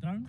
Drank?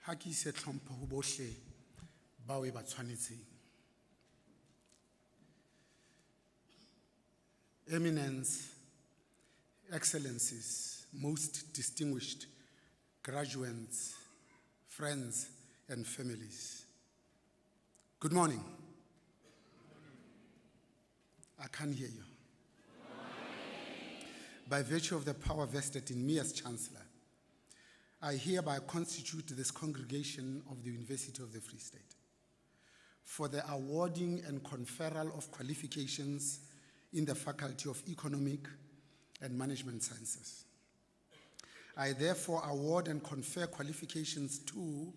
Ha ke ise tlhompho ho bohle bao e ba tshwanetseng. Eminence, Excellencies, most distinguished graduates, friends, and families. Good morning. I can't hear you. By virtue of the power vested in me as Chancellor, I hereby constitute this congregation of the University of the Free State for the awarding and conferral of qualifications in the Faculty of Economic and Management Sciences. I therefore award and confer qualifications to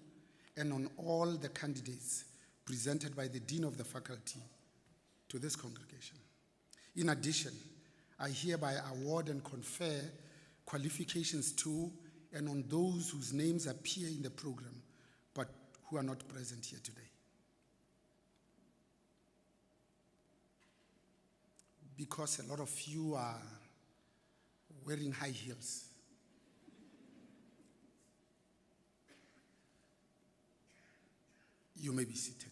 and on all the candidates presented by the Dean of the Faculty to this congregation. In addition, I hereby award and confer qualifications to and on those whose names appear in the program but who are not present here today. Because a lot of you are wearing high heels, you may be seated.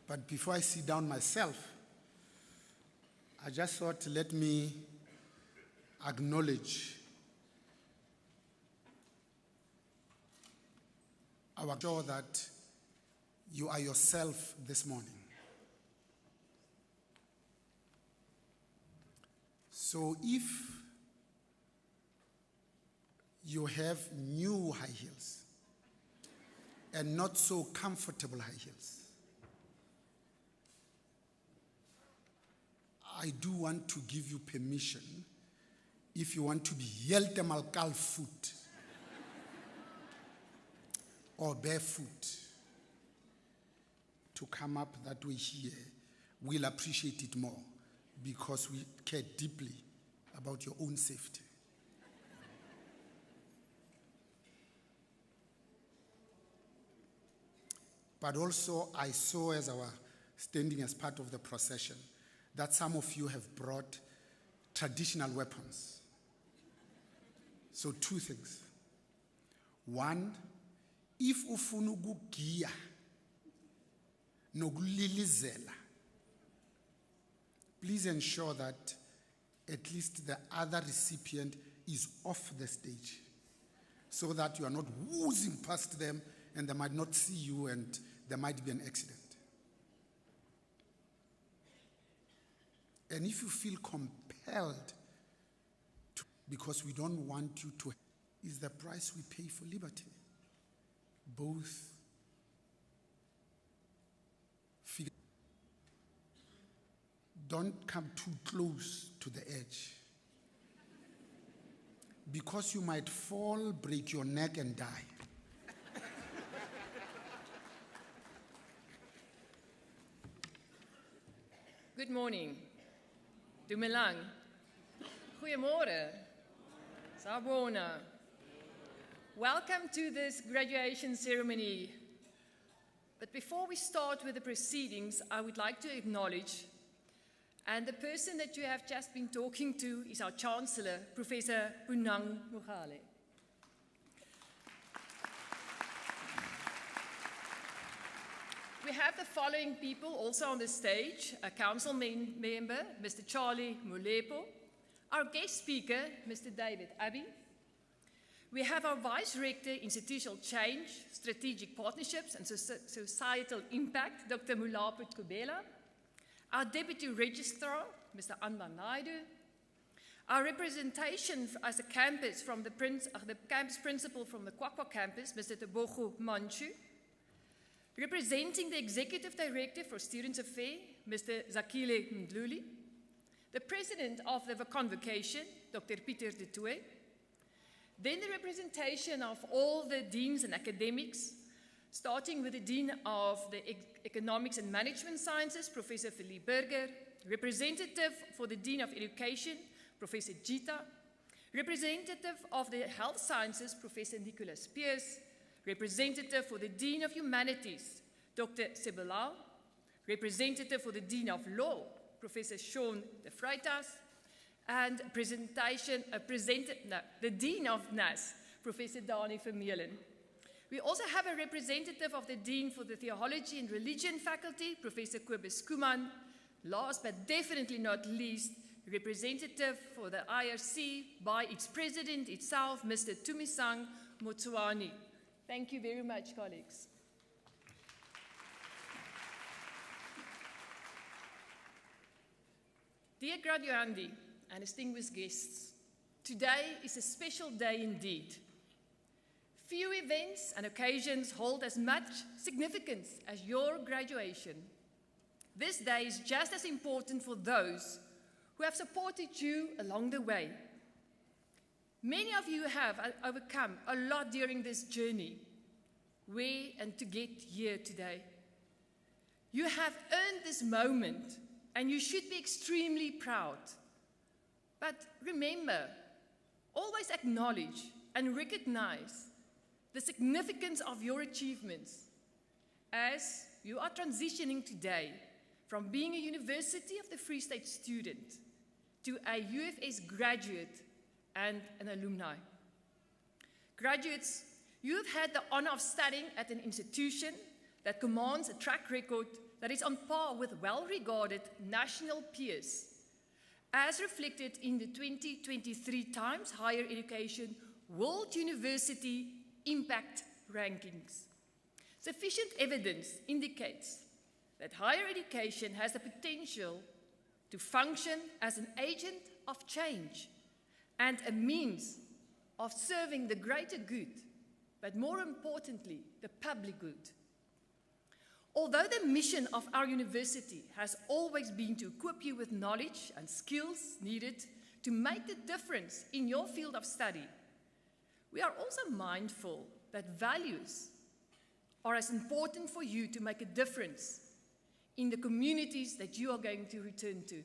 But before I sit down myself, I just thought, let me acknowledge our joy that you are yourself this morning. So if you have new high heels and not so comfortable high heels, I do want to give you permission, if you want to be yeltemalkal foot or barefoot, to come up that way here. We'll appreciate it more because we care deeply about your own safety. But also, I saw as I was standing as part of the procession that some of you have brought traditional weapons. So two things. One, if ufuna ukugiya nokulilizela, please ensure that at least the other recipient is off the stage so that you are not whoozing past them and they might not see you and there might be an accident. And if you feel compelled to, because we don't want you to, is the price we pay for liberty. Both figure. Don't come too close to the edge, because you might fall, break your neck, and die. Good morning. Dumelang. Goeiemorgen. Sabona. Welcome to this graduation ceremony. But before we start with the proceedings, I would like to acknowledge, and the person that you have just been talking to is our Chancellor, Professor Punang Mogale. We have the following people also on the stage: a council member, Mr. Charlie Molepo, our guest speaker, Mr. David Abbey. We have our Vice Rector, Institutional Change, Strategic Partnerships and Societal Impact, Dr. Mulapo Kubela, our Deputy Registrar, Mr. Anban Naidu, our representation as a campus from the campus principal from the Kwakwa campus, Mr. Tebogo Manchu, representing the Executive Director for Students Affairs, Mr. Zakile Mdluli, the President of the Convocation, Dr. Pieter de Tooy, then the representation of all the deans and academics, starting with the Dean of the Economics and Management Sciences, Professor Philippe Burger, representative for the Dean of Education, Professor Gita, representative of the Health Sciences, Professor Nicholas Pierce, representative for the Dean of Humanities, Dr. Sebelau, representative for the Dean of Law, Professor Sean de Freitas, and the Dean of NAS, Professor Dani Vermeulen. We also have a representative of the Dean for the Theology and Religion Faculty, Professor Kobus Kuman. Last but definitely not least, representative for the IRC by its president itself, Mr. Tumisang Motswani. Thank you very much, colleagues. Dear graduandi and distinguished guests, today is a special day indeed. Few events and occasions hold as much significance as your graduation. This day is just as important for those who have supported you along the way. Many of you have overcome a lot during this journey, where and to get here today. You have earned this moment, and you should be extremely proud. But remember, always acknowledge and recognize the significance of your achievements as you are transitioning today from being a University of the Free State student to a UFS graduate and an alumni. Graduates, you have had the honor of studying at an institution that commands a track record that is on par with well-regarded national peers, as reflected in the 2023 Times Higher Education World University Impact Rankings. Sufficient evidence indicates that higher education has the potential to function as an agent of change and a means of serving the greater good, but more importantly, the public good. Although the mission of our university has always been to equip you with knowledge and skills needed to make the difference in your field of study, we are also mindful that values are as important for you to make a difference in the communities that you are going to return to.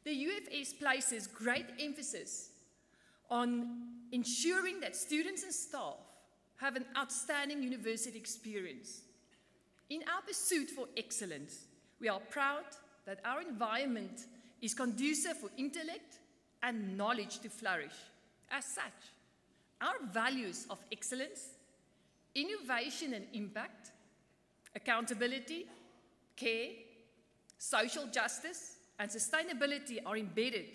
The UFS places great emphasis on ensuring that students and staff have an outstanding university experience. In our pursuit for excellence, we are proud that our environment is conducive for intellect and knowledge to flourish. As such, our values of excellence, innovation and impact, accountability, care, social justice, and sustainability are embedded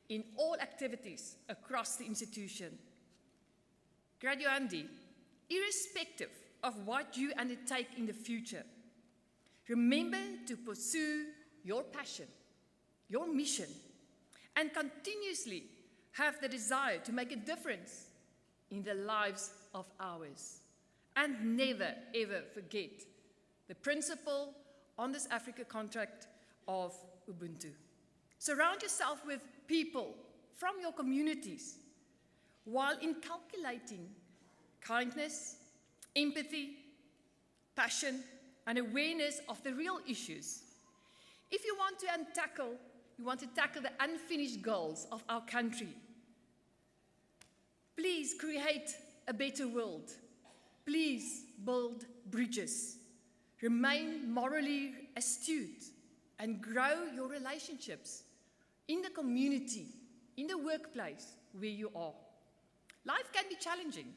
in all activities across the institution. Graduandi, irrespective of what you undertake in the future, remember to pursue your passion, your mission, and continuously have the desire to make a difference in the lives of ours. And never, ever forget the principle on this Africa contract of Ubuntu. Surround yourself with people from your communities while inculcating kindness, empathy, passion, and awareness of the real issues. If you want to tackle the unfinished goals of our country, please create a better world. Please build bridges. Remain morally astute and grow your relationships in the community, in the workplace where you are. Life can be challenging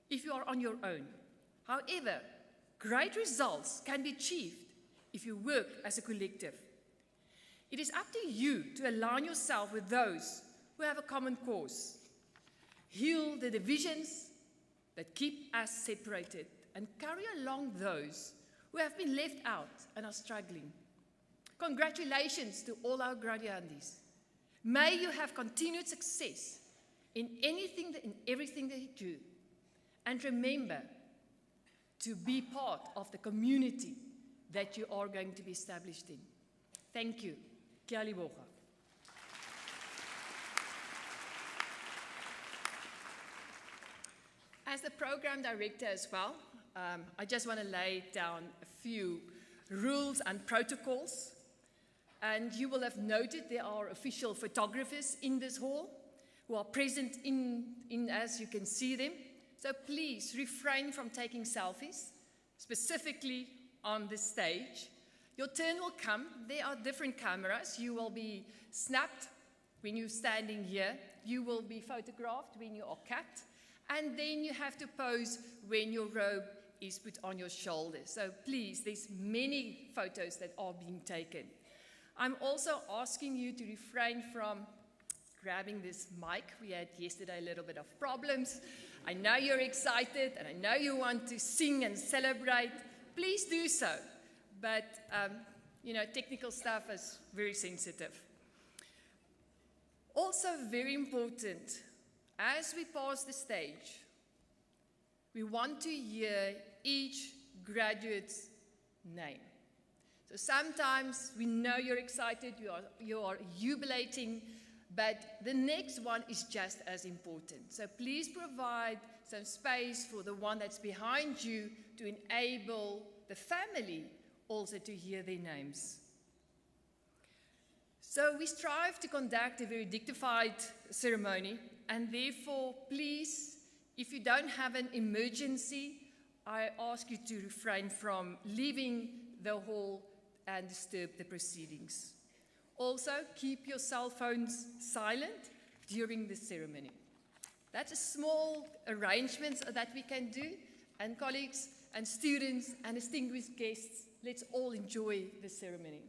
if you are on your own. However, great results can be achieved if you work as a collective. It is up to you to align yourself with those who have a common cause. Heal the divisions that keep us separated and carry along those who have been left out and are struggling. Congratulations to all our graduandes. May you have continued success in anything and everything that you do. And remember to be part of the community that you are going to be established in. Thank you. Kia liboga. As the program director as well, I just want to lay down a few rules and protocols. And you will have noted there are official photographers in this hall who are present as you can see them. So please refrain from taking selfies, specifically on the stage. Your turn will come. There are different cameras. You will be snapped when you're standing here. You will be photographed when you are capped. And then you have to pose when your robe is put on your shoulders. So please, there's many photos that are being taken. I'm also asking you to refrain from grabbing this mic. We had yesterday a little bit of problems. I know you're excited and I know you want to sing and celebrate. Please do so. But, technical stuff is very sensitive. Also very important, as we pass the stage, we want to hear each graduate's name. So sometimes we know you're excited, you are jubilating, but the next one is just as important. So please provide some space for the one that's behind you to enable the family also to hear their names. So we strive to conduct a very dignified ceremony, and therefore, please, if you don't have an emergency, I ask you to refrain from leaving the hall and disturb the proceedings. Also, keep your cell phones silent during the ceremony. That's a small arrangement that we can do, and colleagues and students and distinguished guests, let's all enjoy the ceremony.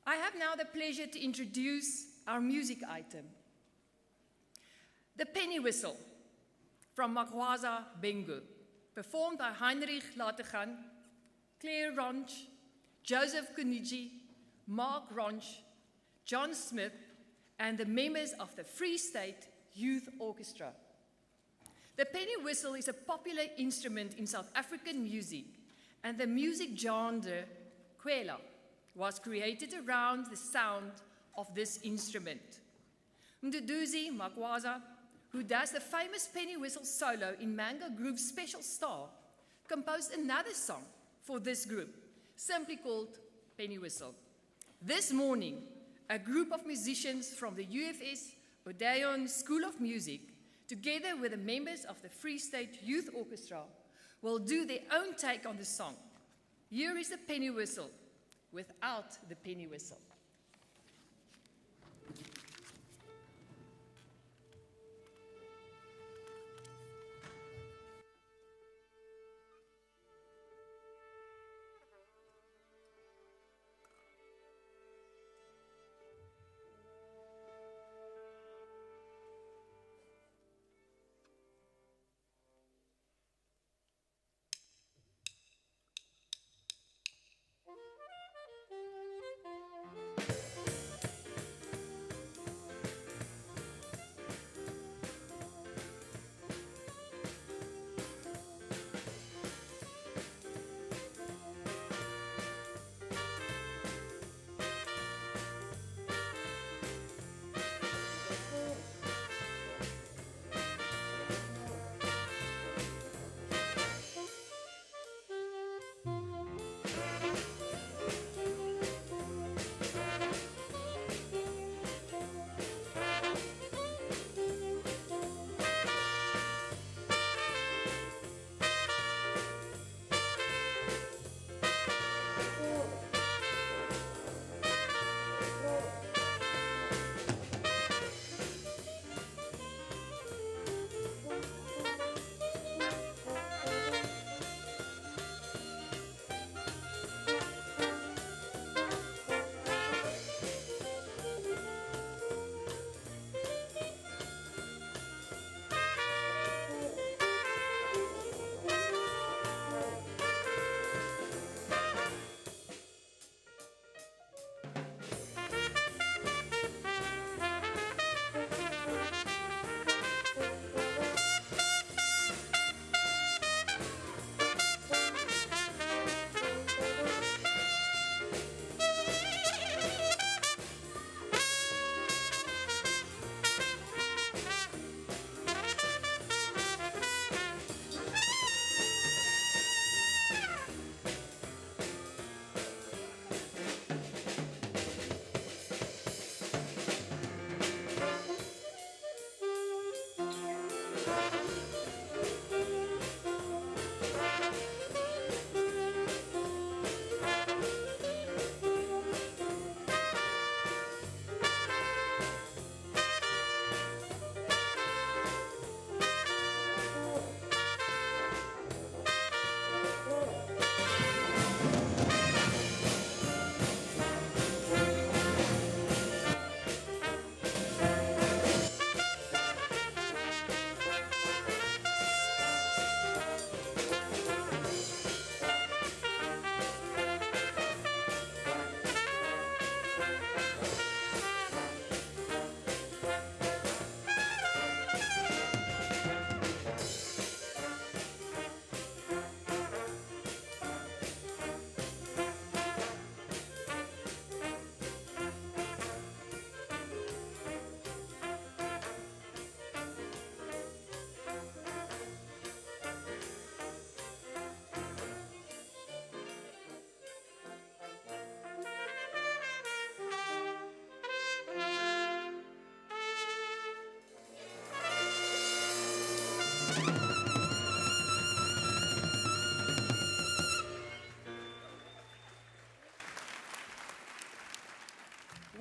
I have now the pleasure to introduce our music item. The Penny Whistle from Magwaza Bengu, performed by Heinrich Lategan, Claire Ronch, Joseph Kuniji, Mark Ronch, John Smith, and the members of the Free State Youth Orchestra. The penny whistle is a popular instrument in South African music, and the music genre, kwela, was created around the sound of this instrument. Mduduzi Magwaza, who does the famous penny whistle solo in Mango Group's Special Star, composed another song for this group, simply called Penny Whistle. This morning, a group of musicians from the UFS Odeon School of Music, together with the members of the Free State Youth Orchestra, will do their own take on the song. Here is the penny whistle without the penny whistle.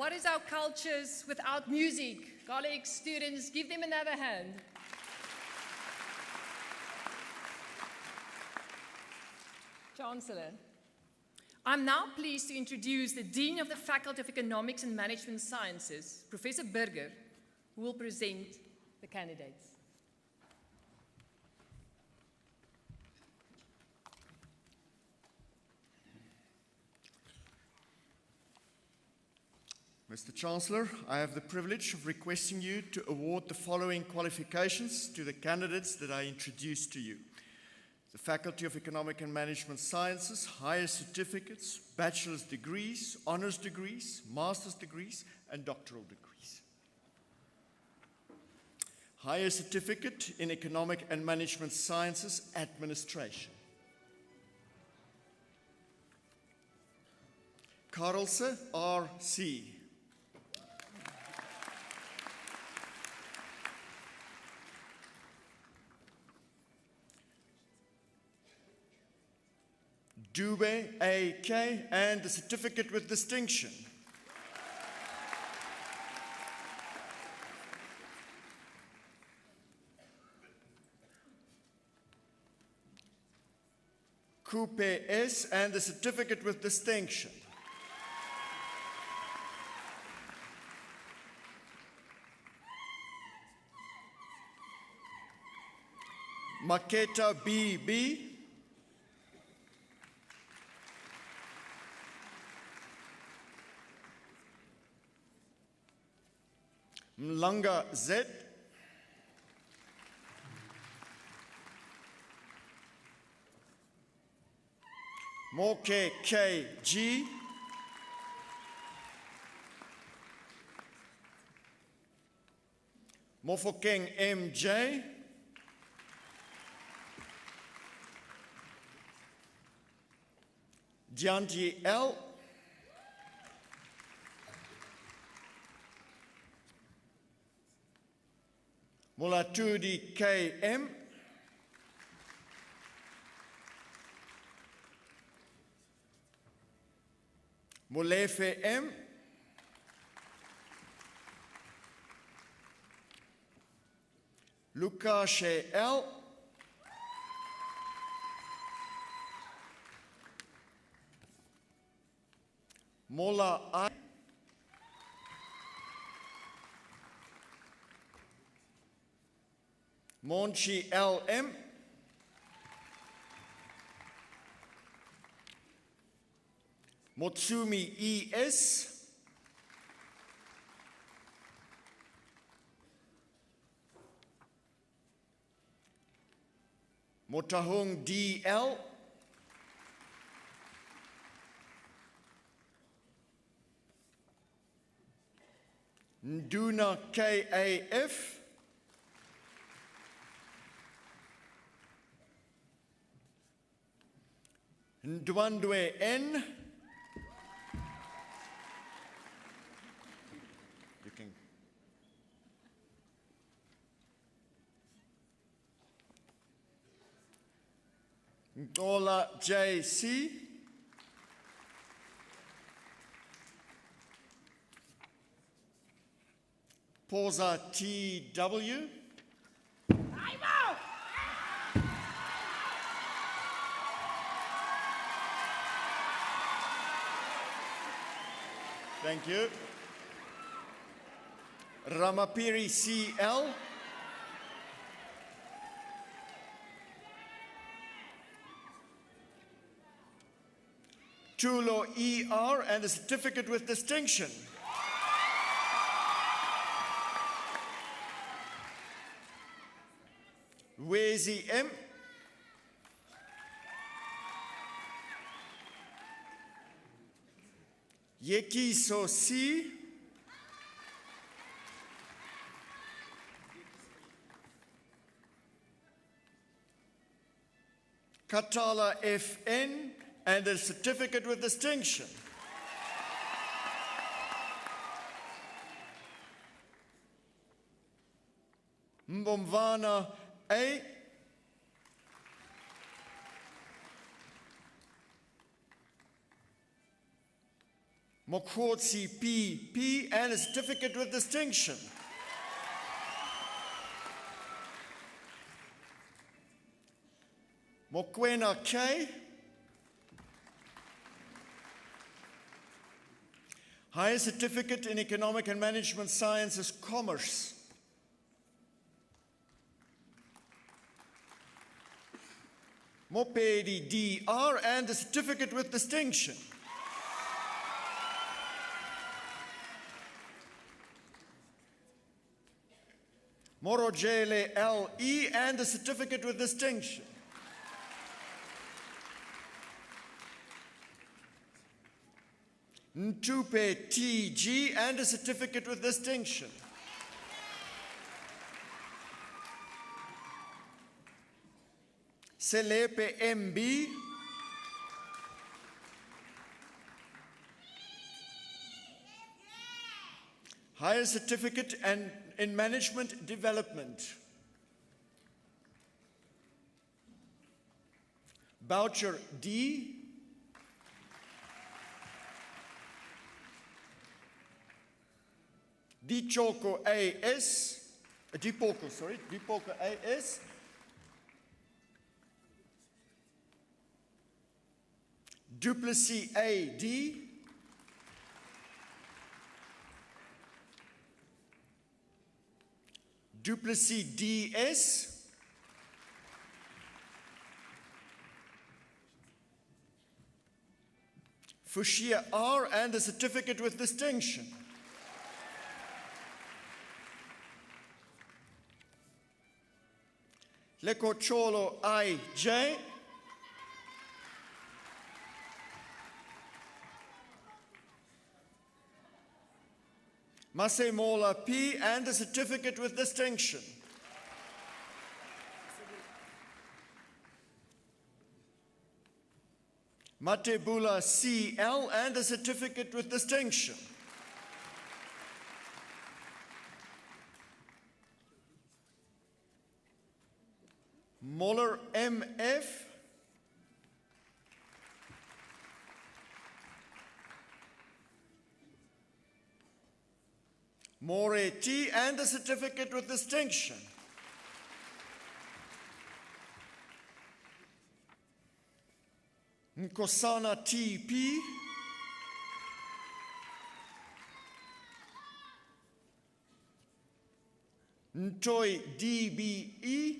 What is our cultures without music? Colleagues, students, give them another hand. Chancellor, I'm now pleased to introduce the Dean of the Faculty of Economics and Management Sciences, Professor Burger, who will present the candidates. Mr. Chancellor, I have the privilege of requesting you to award the following qualifications to the candidates that I introduce to you. The Faculty of Economic and Management Sciences, higher certificates, bachelor's degrees, honors degrees, master's degrees, and doctoral degrees. Higher certificate in Economic and Management Sciences Administration. Karelse, R.C. Dube, A.K., and the certificate with distinction. Coupe, S., and the certificate with distinction. Maketa, B.B., Mlanga, Z. Moke, K, G. Mofokeng, M.J. Dianti, L. Mulatudi, K.M. Molefe, M. Lukashe, L. Mola, I. Monchi, L.M. Motsumi, E.S. Motahung, D.L. Nduna, K.A.F. Ndwandwe, N. You can. Ndola, J.C. Posa, T.W. Thank you. Ramapiri, C.L. Tulo, E.R. and a certificate with distinction. Wezi, M. Yekiso, C. Katala, F.N. and a certificate with distinction. Mbomvana, A. Mokotsi P, and a certificate with distinction. Mokwena K, Higher Certificate in Economic and Management Sciences, Commerce. Mopedi DR, and a certificate with distinction. Morojele LE, and a certificate with distinction. Ntupe TG, and a certificate with distinction. Selepe MB, Higher Certificate in Management Development. Boucher D, Dipoko AS, Duplessis AD, Duplessis DS, Fushia R, and a certificate with distinction. Lekocholo IJ, Masemola P, and a certificate with distinction. Matebula CL, and a certificate with distinction. Moller MF, Moretti, and a certificate with distinction. Nkosana TP, Ntoi DBE,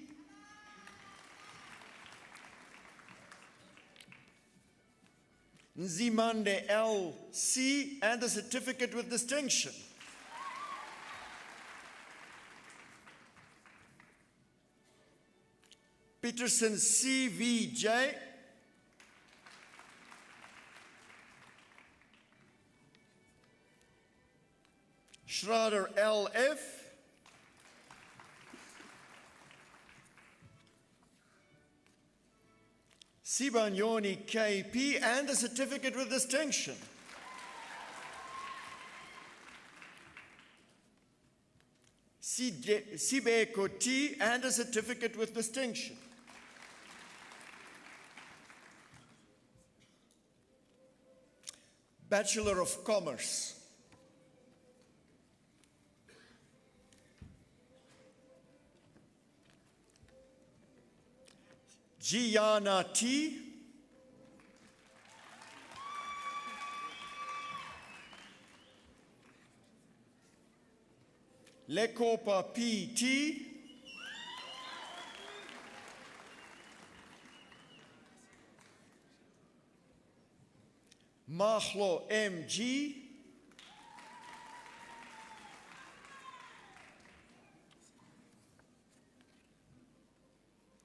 Nzimande LC, and a certificate with distinction. Peterson CVJ, Schrader LF, Sibagnoni KP, and a certificate with distinction. Sibeko T, and a certificate with distinction. Bachelor of Commerce. Gianna T, Lekopa PT, Mahlo MG,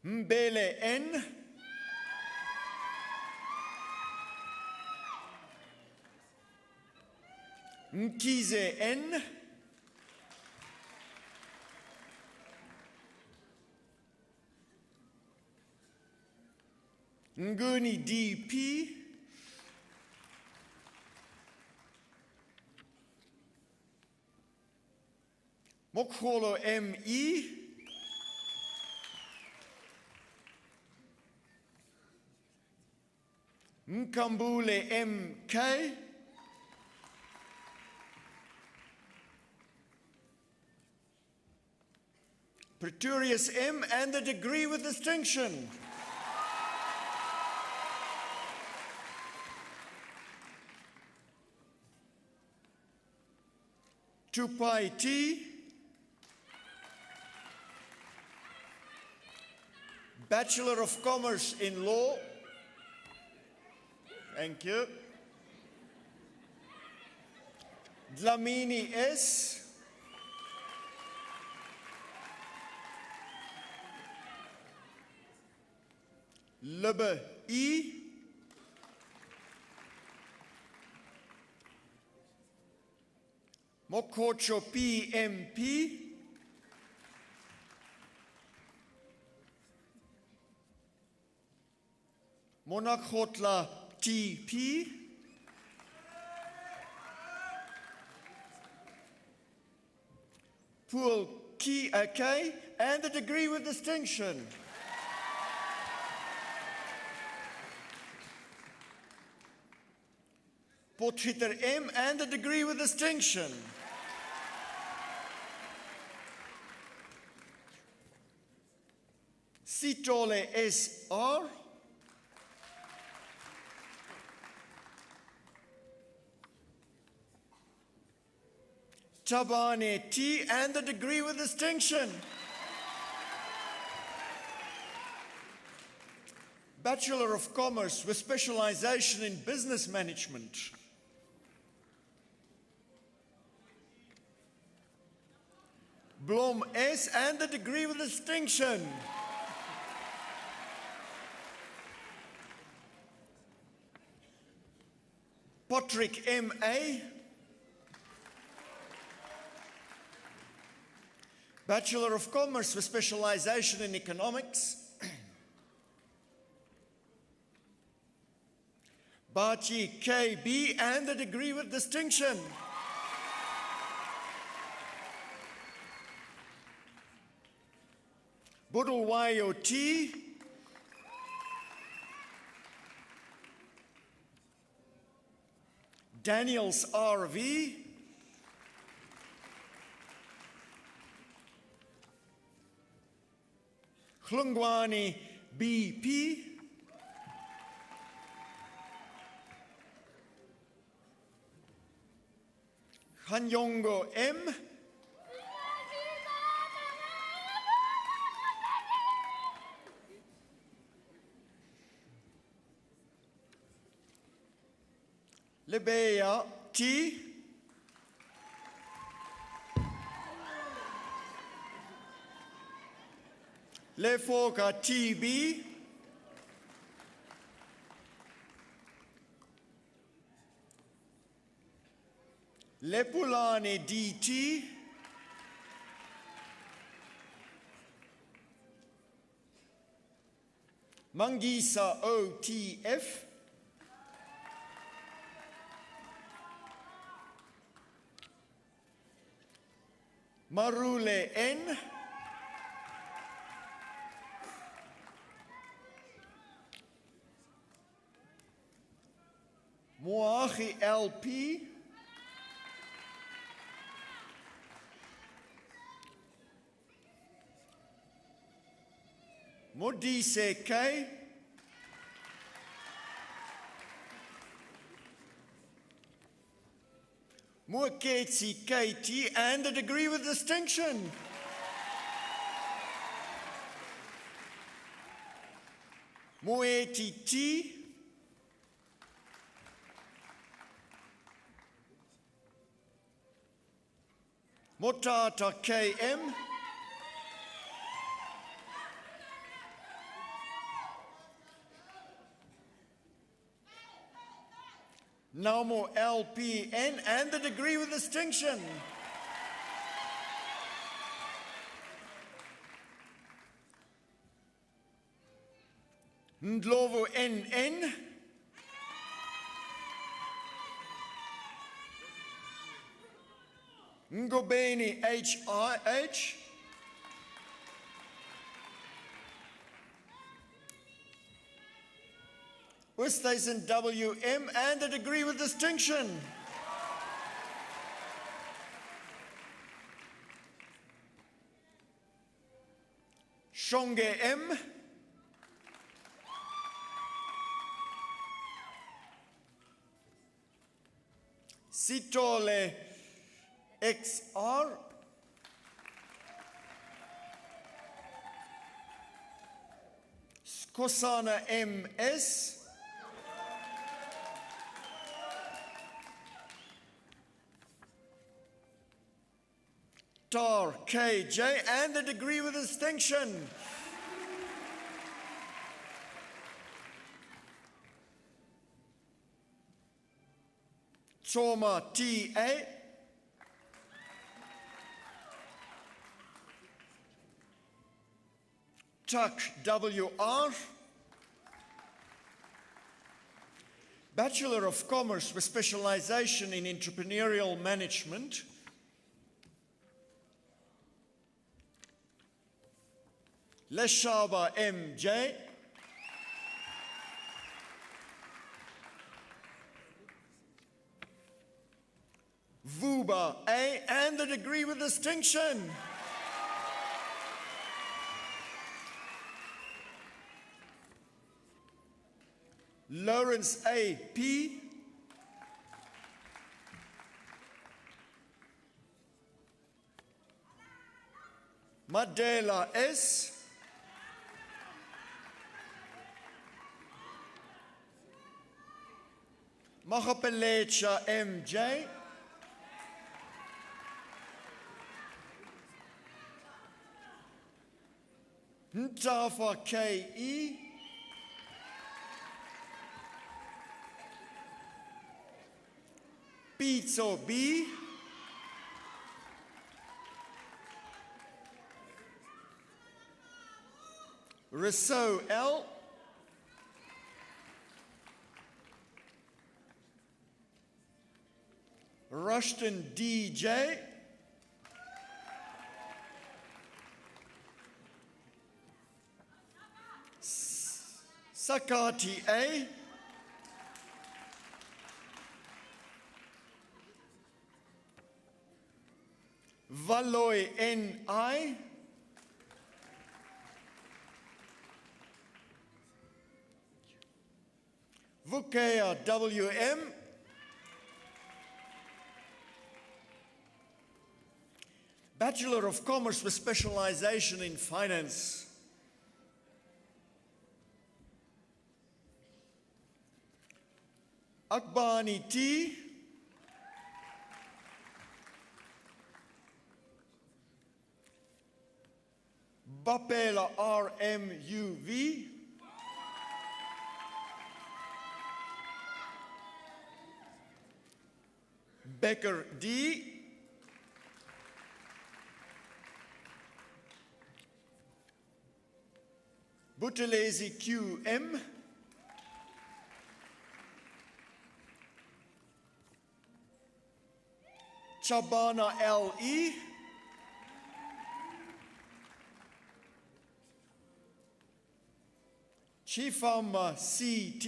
Mbele N, Nkize N, Nguni DP, Mokholo ME, Mkambule MK, Pretorius M. and the degree with distinction. Tupai T. Bachelor of Commerce in Law. Thank you. Dlamini S. Libbe E. Mokocho PMP. Monakotla TP. Pool K, and the degree with distinction. Potgieter M and the degree with distinction. Sitole SR. Tabane T and the degree with distinction. Bachelor of Commerce with specialization in business management. Blom S and the degree with distinction. Patrick M.A. Bachelor of Commerce with specialization in economics. Bachi K.B. and the degree with distinction. Budulwayo T. Daniels R.V. Hlungwani B.P. Hanyongo M. Lebeya T. Lefoka TB. Lepulane DT. Mangisa OTF. Marule N. Moahi LP. Modise K. Moeketsi KT and the degree with distinction. Moeti T. Motata KM. Naumo LPN and the degree with distinction. Ndlovu NN. Ngobeni HIH. Westhuizen WM and a degree with distinction. Songe M. Sitole XR. Skosana MS. Tar KJ, and the degree with distinction. Trauma TA. Tuck WR. Bachelor of Commerce with specialization in entrepreneurial management. Leshaba MJ. Vuba A, and the degree with distinction. Lawrence A P. Madela S. Mahapelecha MJ. Ntafa KE. Pizzo B. Rousseau L. Rushton DJ. Sakati A. Valoy NI. Vukea WM. Bachelor of Commerce with specialization in finance. Akbani T. Bapela RMUV. Becker D. Buthelezi QM. Chabana LE. Chifama CT.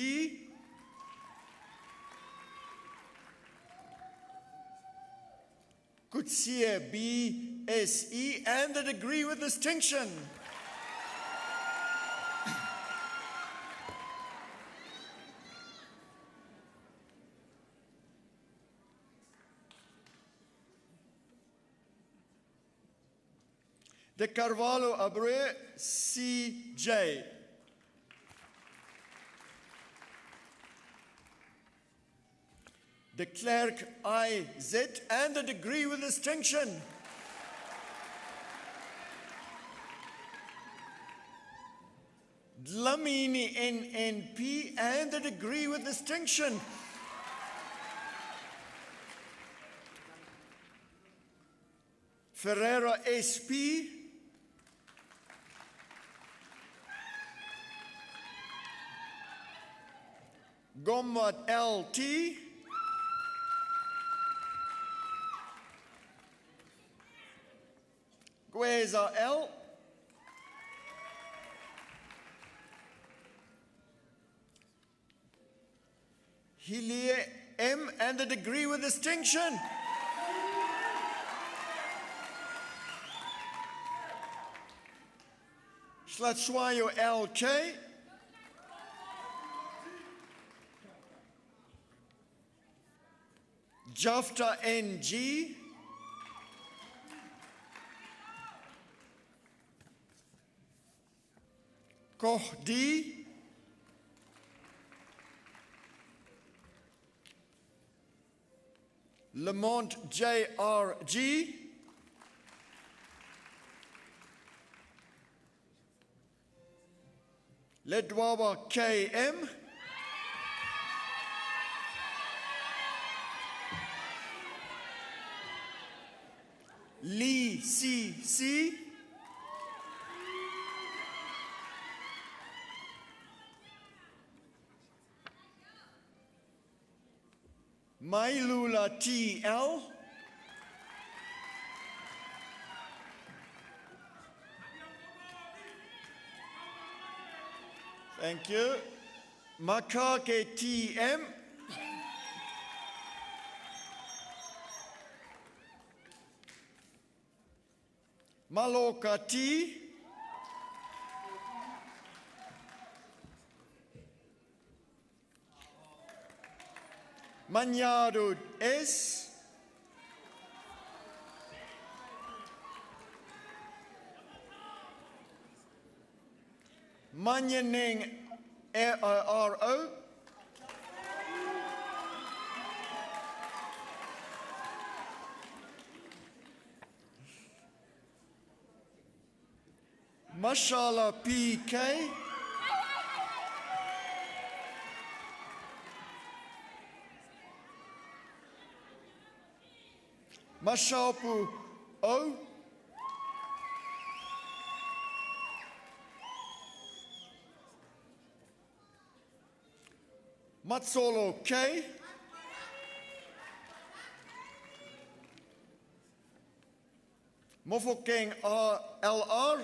Kutsie BSE, and the degree with distinction. De Carvalho Abreu CJ. De Klerk IZ, and the degree with distinction. Dlamini NNP, and the degree with distinction. Ferreira SP. Gomad LT. Gueza L. Hilie M, and the degree with distinction. Slatswayo LK. Jafta NG. Koch D. Lamont JRG. Ledwaba KM. Lee CC. Mailula TL. Thank you. Makake TM. Maloka T. Manyado S. Manyaneng RO. Mashallah PK. Mashapu O. Matsolo K. Mofokeng LR.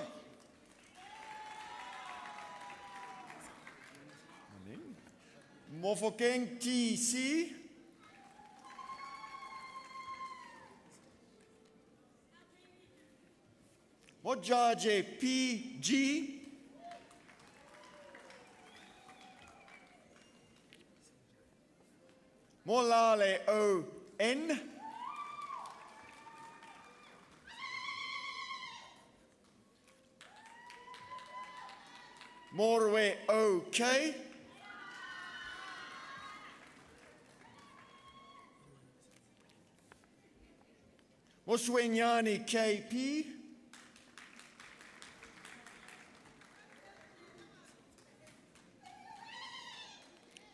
Mofokeng TC. Mojaje PG. Molale ON. Morwe OK. Moswenyani KP.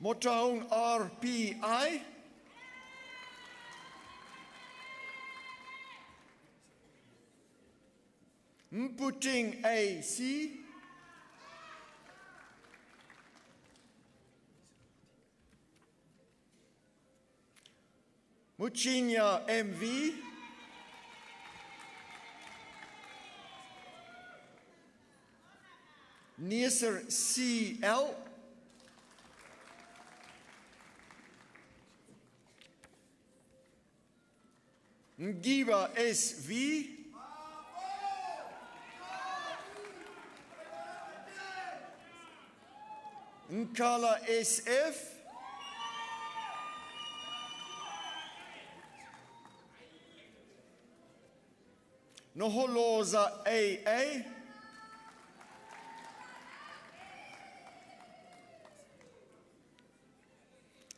Motaung RPI. Mputing AC. Muchinya MV. Neser CL. Ngiba SV. Nkala SF. Noholoza AA.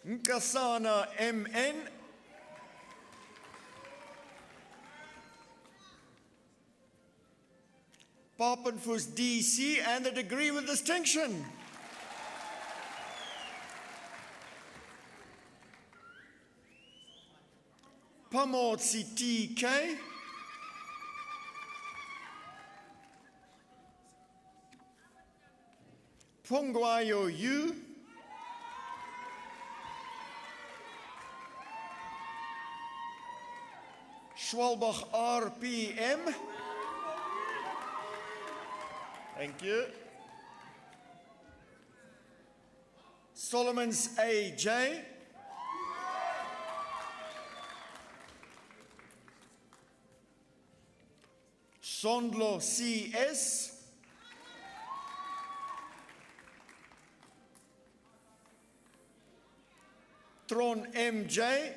Nkasana MN. Papenfus DC and the degree with distinction. Pamotsi TK. Pongwayo U. Schwalbach RPM. Thank you. Solomon's AJ. Sondlo CS. Tron MJ.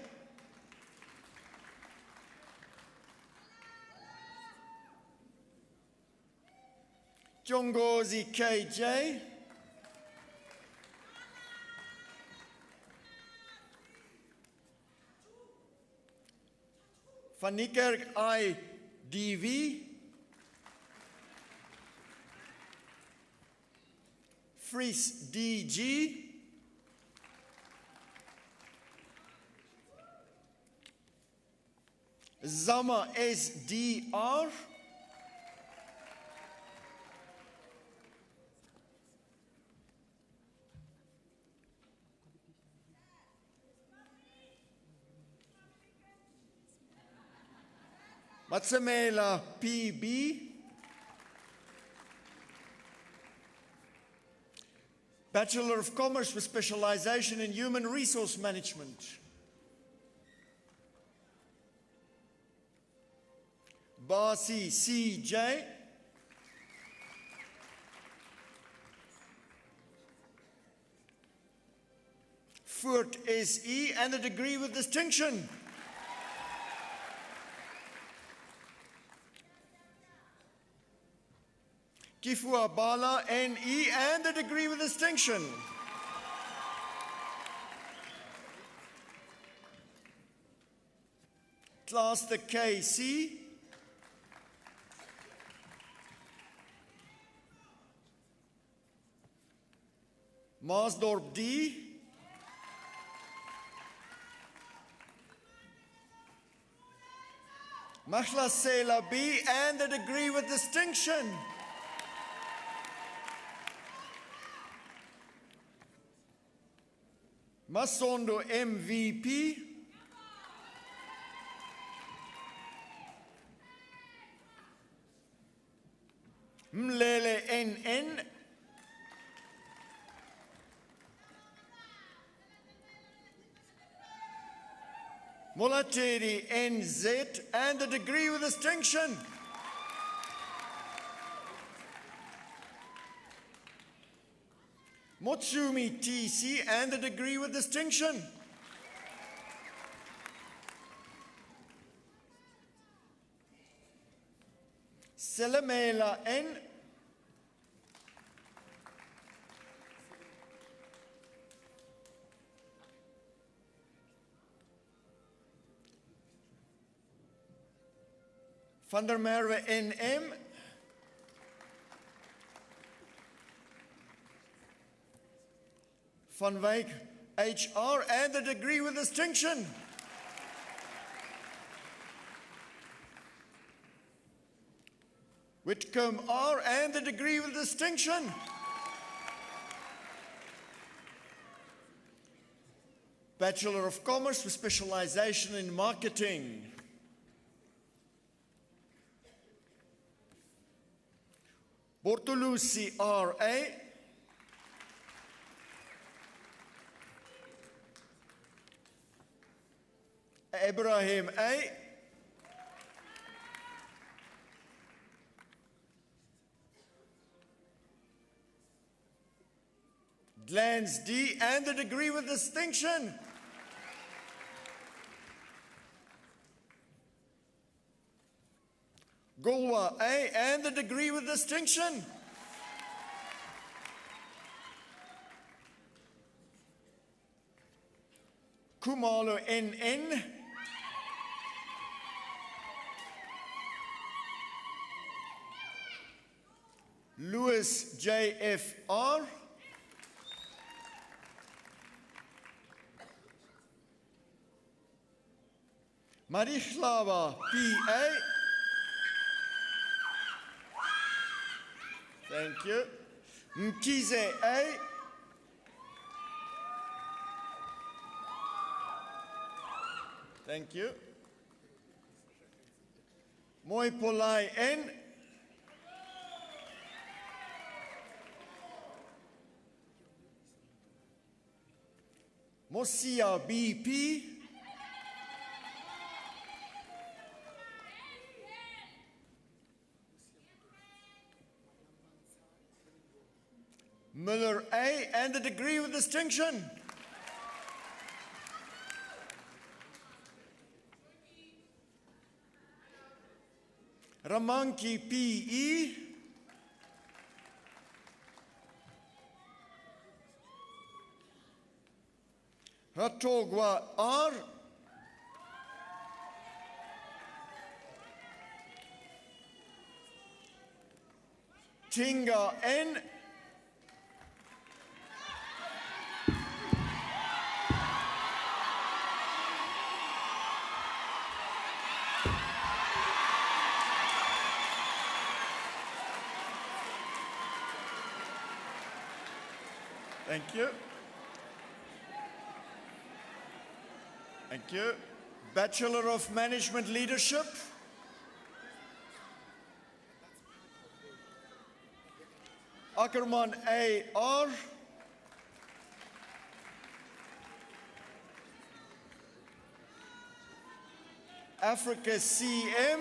Jongozi KJ. Van Niekerk IDV. Fries DG. Zama SDR. Matsamela PB. Bachelor of Commerce with specialization in Human Resource Management. Basi CJ. Voort SE and a degree with distinction. Kifua Bala NE and a degree with distinction. Class the KC. Maasdorp D. Mahlasela B and a degree with distinction. Masondo MVP. Mlele NN. Molateri NZ and a degree with distinction. Motsumi TC and a degree with distinction. Selamela N. Van der Merwe NM. Van Wyk HR and a degree with distinction. Whitcomb R and a degree with distinction. Bachelor of Commerce with specialization in marketing. Bortolucci RA. Ibrahim A. Glans D and a degree with distinction. Golwa A and a degree with distinction. Kumalo NN. Lewis JFR. Marihlava PA. Thank you. Mkize A. Thank you. Moipolai N. Mosia BP. Miller A and a degree with distinction. Ramanki P.E. Ratogwa R. Tinga N. Thank you. Thank you. Bachelor of Management Leadership. Ackerman A.R. Africa C.M.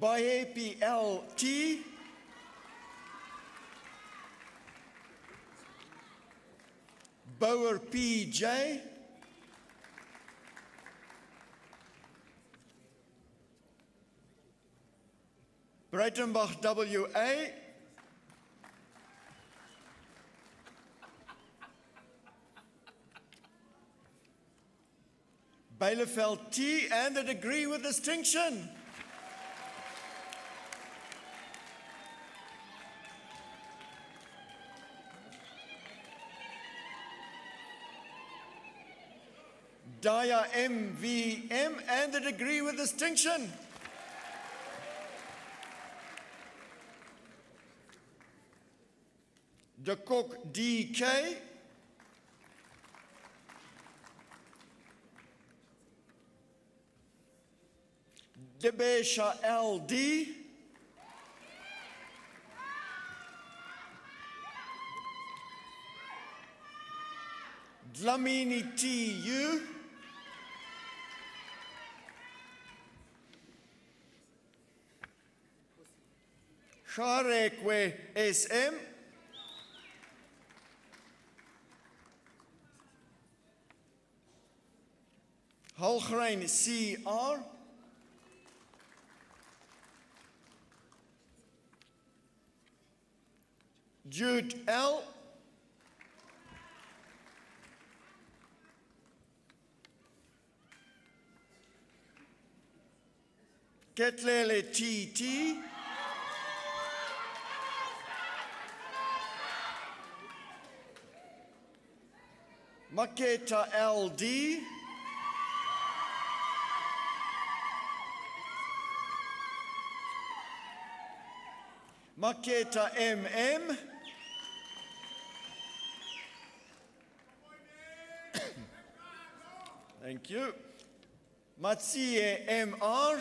Baye L.T. Bauer P.J. Breitenbach W.A. Bielefeld T. and a degree with distinction. Daya M.V.M. and a degree with distinction. De Kok D.K. Debesha L.D. Dlamini T.U. Sharekwe S.M. Halgrein C.R. Jude L. Ketlele T.T. Maketa L.D. Maketa M.M. Thank you. Matsie M.R.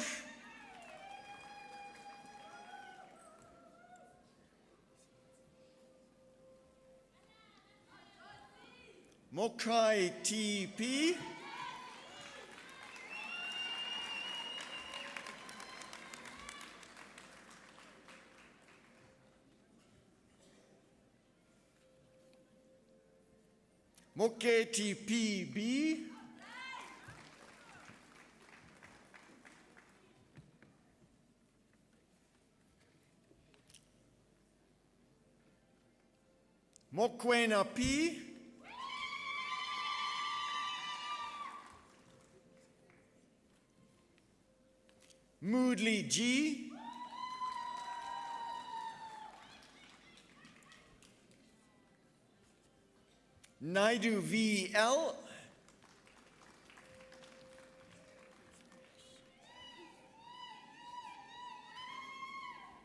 Mokai T.P. Moketi P.B. Mokwena P. Moodley G. Naidu V.L.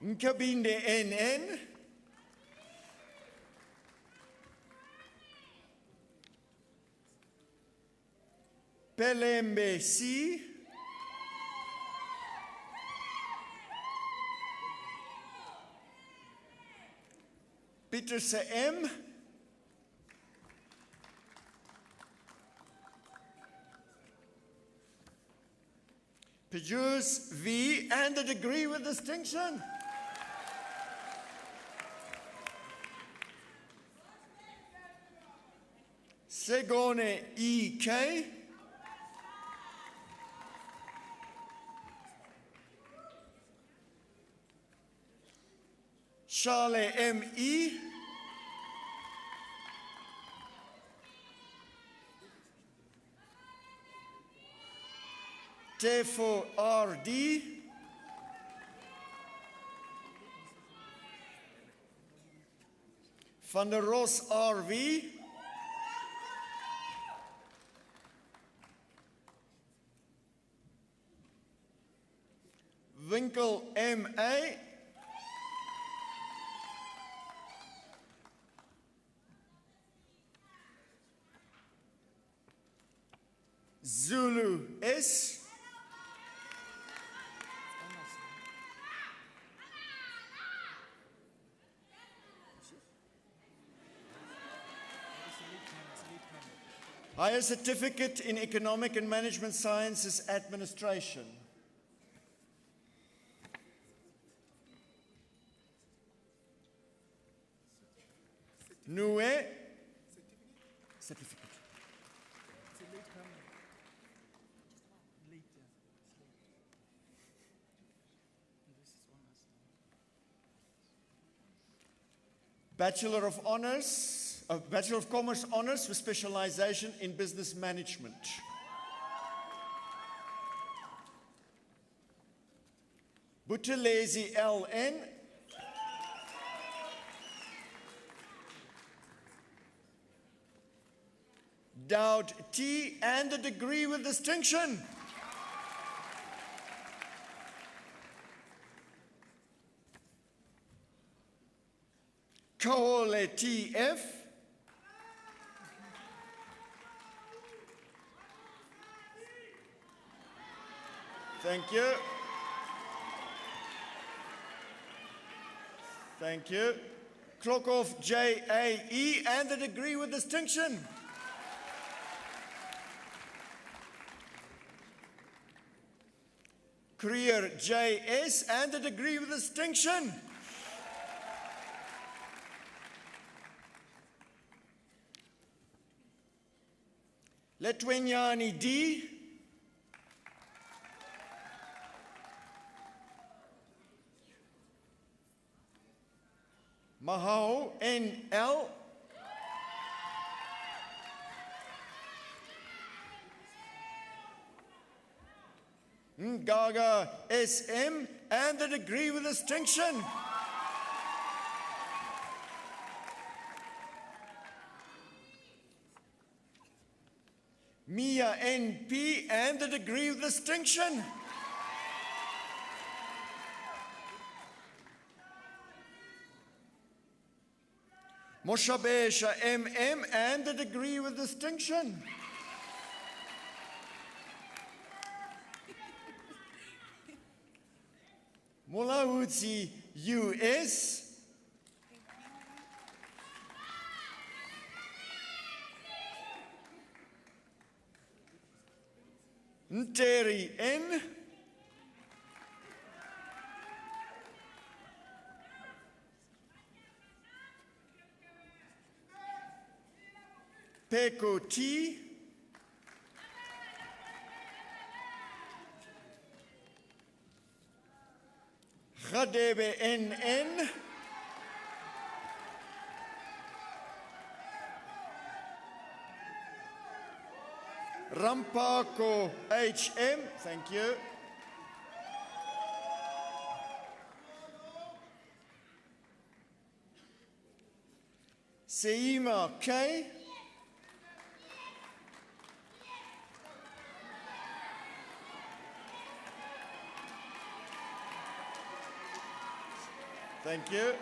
Nkabinde N.N. Pelembe C. Pieterse M. Pejus V. and a degree with distinction. Segone E.K. Shale M.E. Tefo R.D. Van der Ros R.V. Winkel M.A. Zulu S. Higher Certificate in Economic and Management Sciences Administration. Nue. Certificate. Bachelor of Honors, Bachelor of Commerce Honors with specialization in business management. Buthelezi L.N. Dowd T. and a degree with distinction. Kohole T.F. Thank you. Thank you. Klokhoff J.A.E. and a degree with distinction. Creer J.S. and a degree with distinction. Letwenyani D. Mahao N.L. Gaga S.M. and a degree with distinction. Mia N.P. and a degree with distinction. Moshabesha M.M. and a degree with distinction. Mulahutsi U.S. Nteri N. Peko T. Khadebe N.N. Rampako H.M. Thank you. Seima K. Thank you.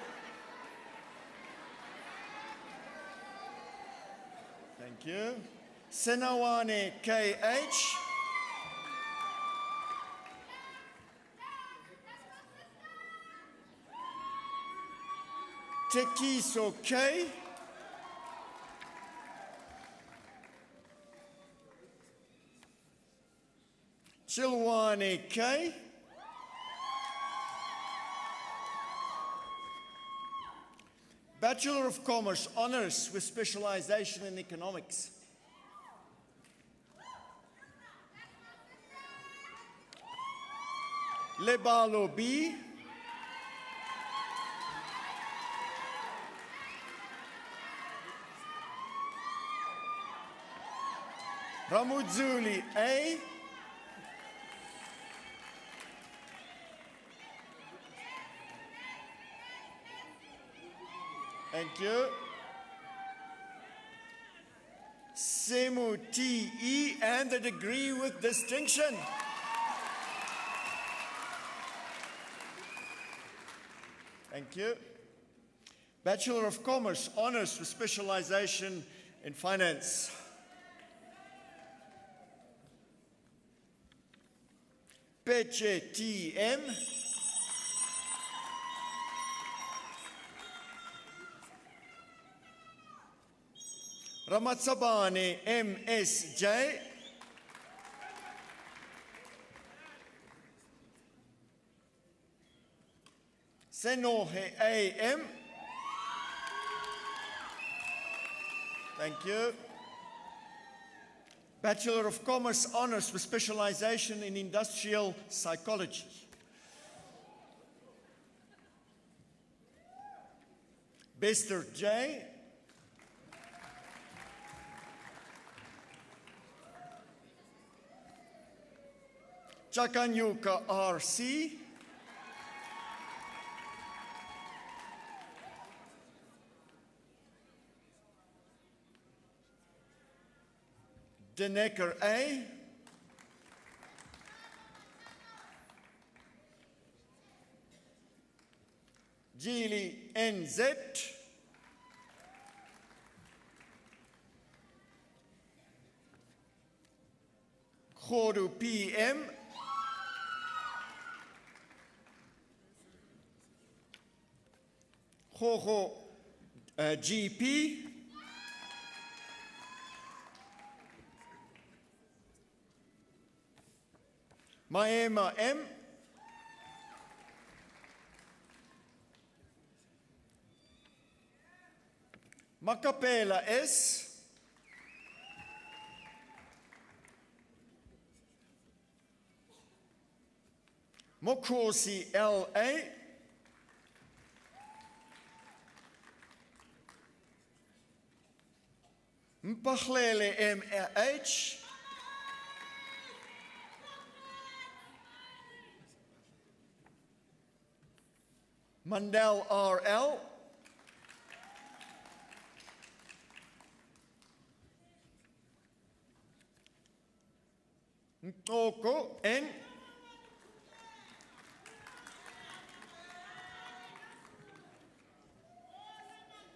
Thank you. Senawane K.H. Tekiso K. Chilwane K. Bachelor of Commerce Honors with specialization in economics. Lebalo B. Ramudzuli A. Thank you. Semu T.E. and the degree with distinction. Thank you. Bachelor of Commerce, Honours with specialization in finance. Peche T.M. Ramatsabane M.S.J. Senohe A.M. Thank you. Bachelor of Commerce Honours with specialization in industrial psychology. Bester J. Chakanyuka R.C. Denecker A. Geely N.Z. Khodu P.M. Khoho G.P. Maema M. Makapela S. Mokosi L.A. Mpachlele M.H. Mandel R.L. Ntoko N.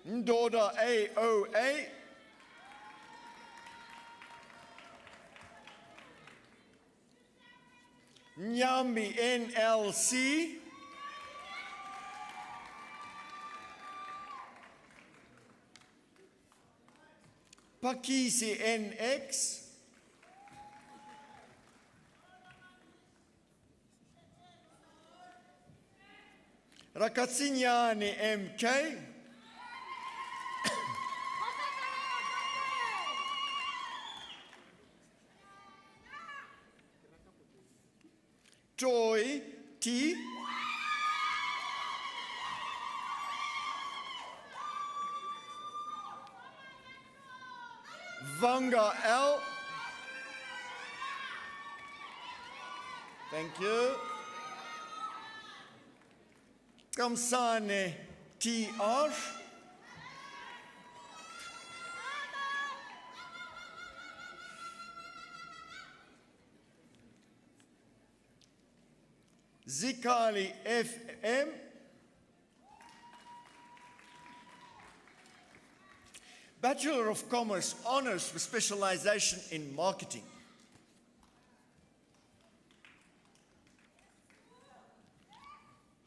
Ndoda A.O.A. Nyambi N.L.C. Pakisi NX. Rakatsinyani MK. Joy T. Vanga L. Thank you. Kamsane TR. Zikali FM. Bachelor of Commerce Honours with specialization in marketing.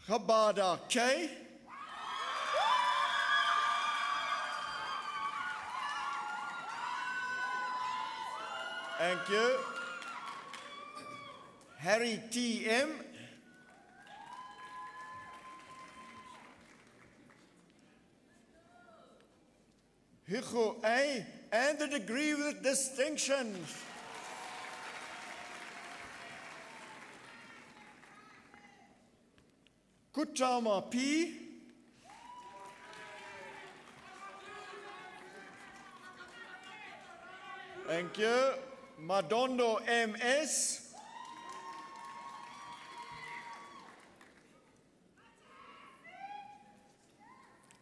Habada K. Thank you. Harry T.M. Hugo A. and the degree with distinction. Kutama P. Thank you. Madondo MS.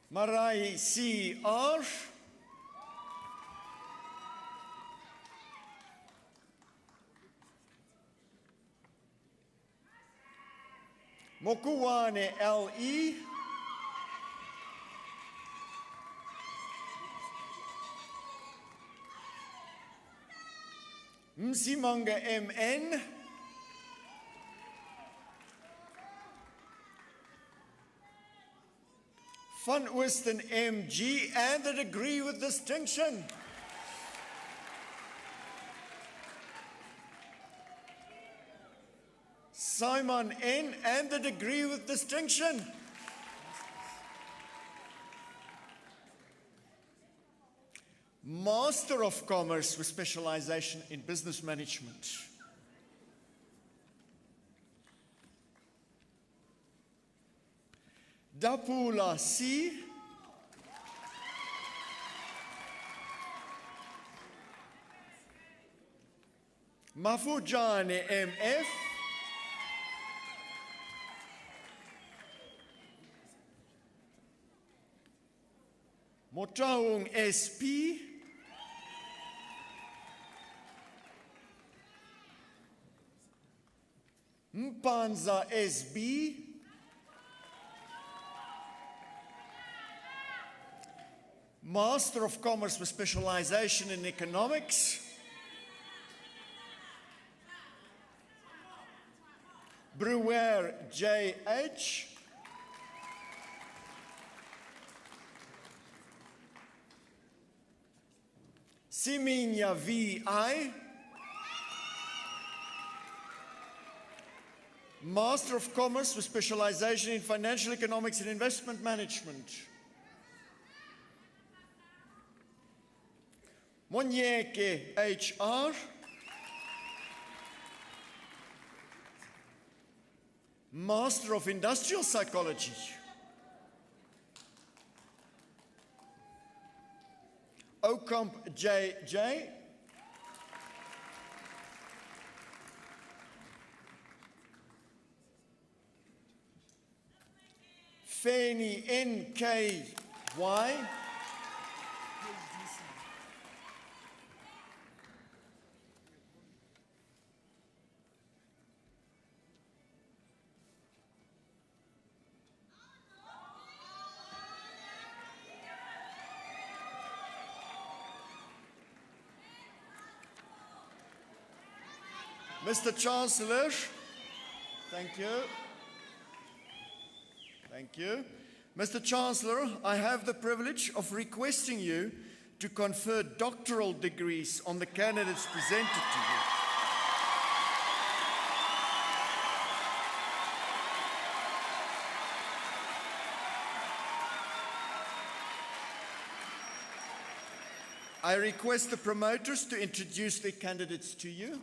Marai CR. Mokuwane LE. Msimanga MN. Van Oosten MG and a degree with distinction. Simon N and the degree with distinction. Master of Commerce with specialization in business management. Dapula C. Mafujane MF. Motaung SP. Mpanza SB. Master of Commerce with specialization in economics. Brewer JH. Siminya VI. Master of Commerce with specialization in financial economics and investment management. Monyeke HR. Master of Industrial Psychology. Okamp JJ. Feni NKY. Mr. Chancellor, thank you. Thank you. Mr. Chancellor, I have the privilege of requesting you to confer doctoral degrees on the candidates presented to you. I request the promoters to introduce their candidates to you.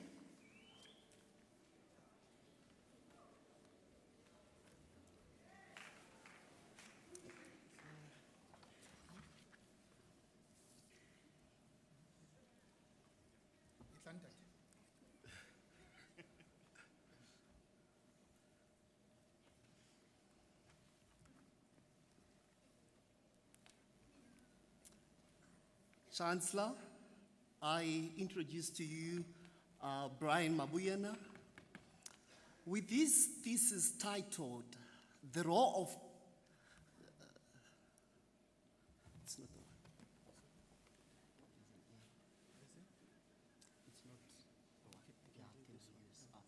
Chancellor, I introduce to you Brian Mabuyana with this thesis titled, The Role of... it's not the one. It's not...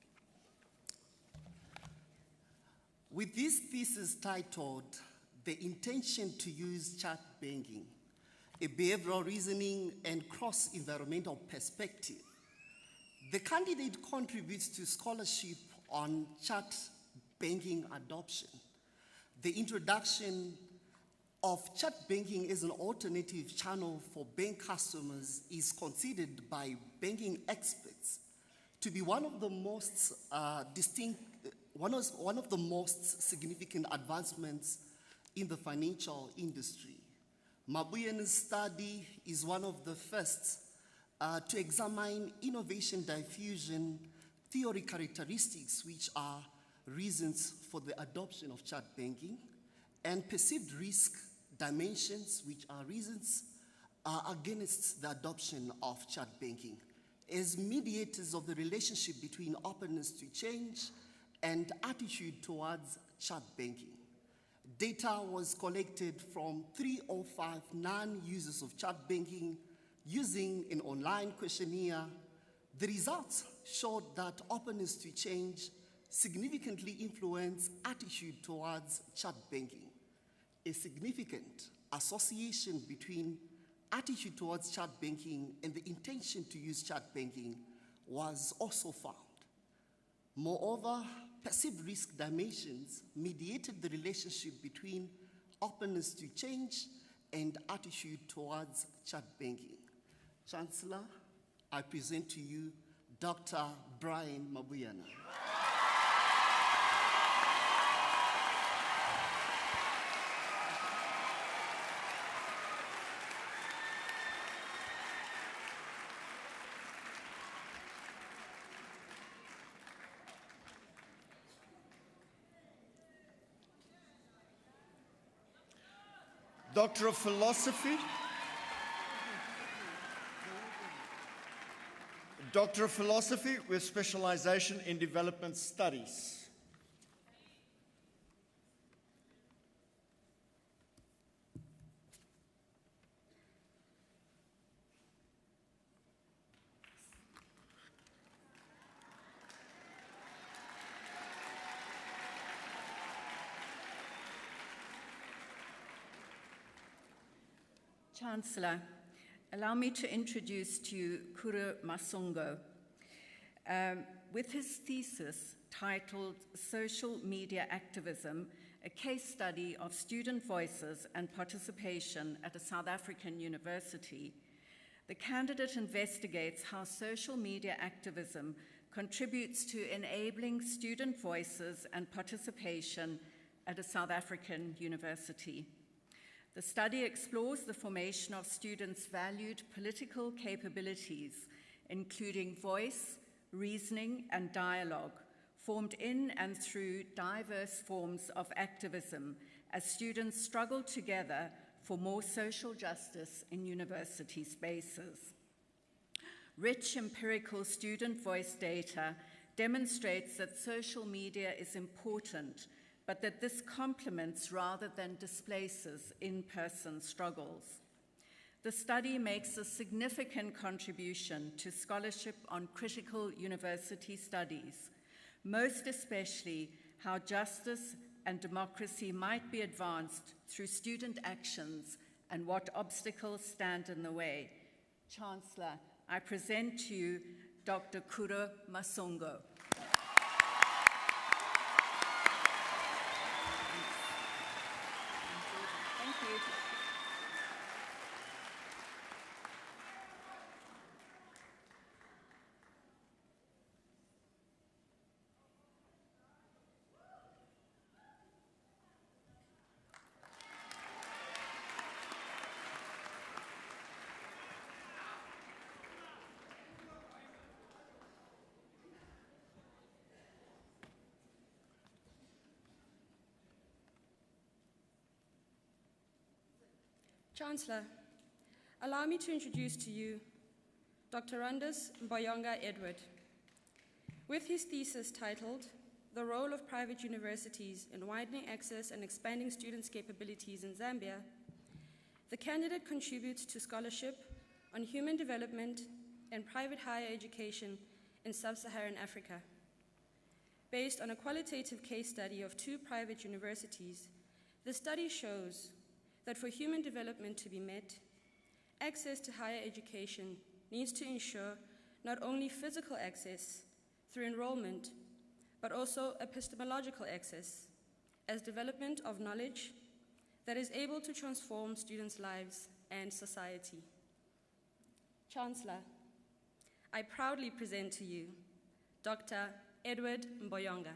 With this thesis titled, The Intention to Use Chat Banking, a behavioral reasoning and cross-environmental perspective, the candidate contributes to scholarship on chat banking adoption. The introduction of chat banking as an alternative channel for bank customers is considered by banking experts to be one of the most one of the most significant advancements in the financial industry. Mabuyena's study is one of the first to examine innovation diffusion theory characteristics, which are reasons for the adoption of chat banking, and perceived risk dimensions, which are reasons against the adoption of chat banking, as mediators of the relationship between openness to change and attitude towards chat banking. Data was collected from 305 non-users of chat banking using an online questionnaire. The results showed that openness to change significantly influenced attitude towards chat banking. A significant association between attitude towards chat banking and the intention to use chat banking was also found. Moreover, perceived risk dimensions mediated the relationship between openness to change and attitude towards chat banking. Chancellor, I present to you Dr. Brian Mabuyana. Doctor of Philosophy. Doctor of Philosophy with specialization in development studies. Chancellor, allow me to introduce to you Kuro Masongo. With his thesis titled Social Media Activism, a case study of student voices and participation at a South African university, the candidate investigates how social media activism contributes to enabling student voices and participation at a South African university. The study explores the formation of students' valued political capabilities, including voice, reasoning, and dialogue, formed in and through diverse forms of activism as students struggle together for more social justice in university spaces. Rich empirical student voice data demonstrates that social media is important, but that this complements rather than displaces in-person struggles. The study makes a significant contribution to scholarship on critical university studies, most especially how justice and democracy might be advanced through student actions and what obstacles stand in the way. Chancellor, I present to you Dr. Kuro Masongo. Thank you. Chancellor, allow me to introduce to you Dr. Randus Mboyonga Edward. With his thesis titled, The Role of Private Universities in Widening Access and Expanding Students' Capabilities in Zambia, the candidate contributes to scholarship on human development and private higher education in sub-Saharan Africa. Based on a qualitative case study of 2 private universities, the study shows that for human development to be met, access to higher education needs to ensure not only physical access through enrollment, but also epistemological access as development of knowledge that is able to transform students' lives and society. Chancellor, I proudly present to you Dr. Edward Mboyonga.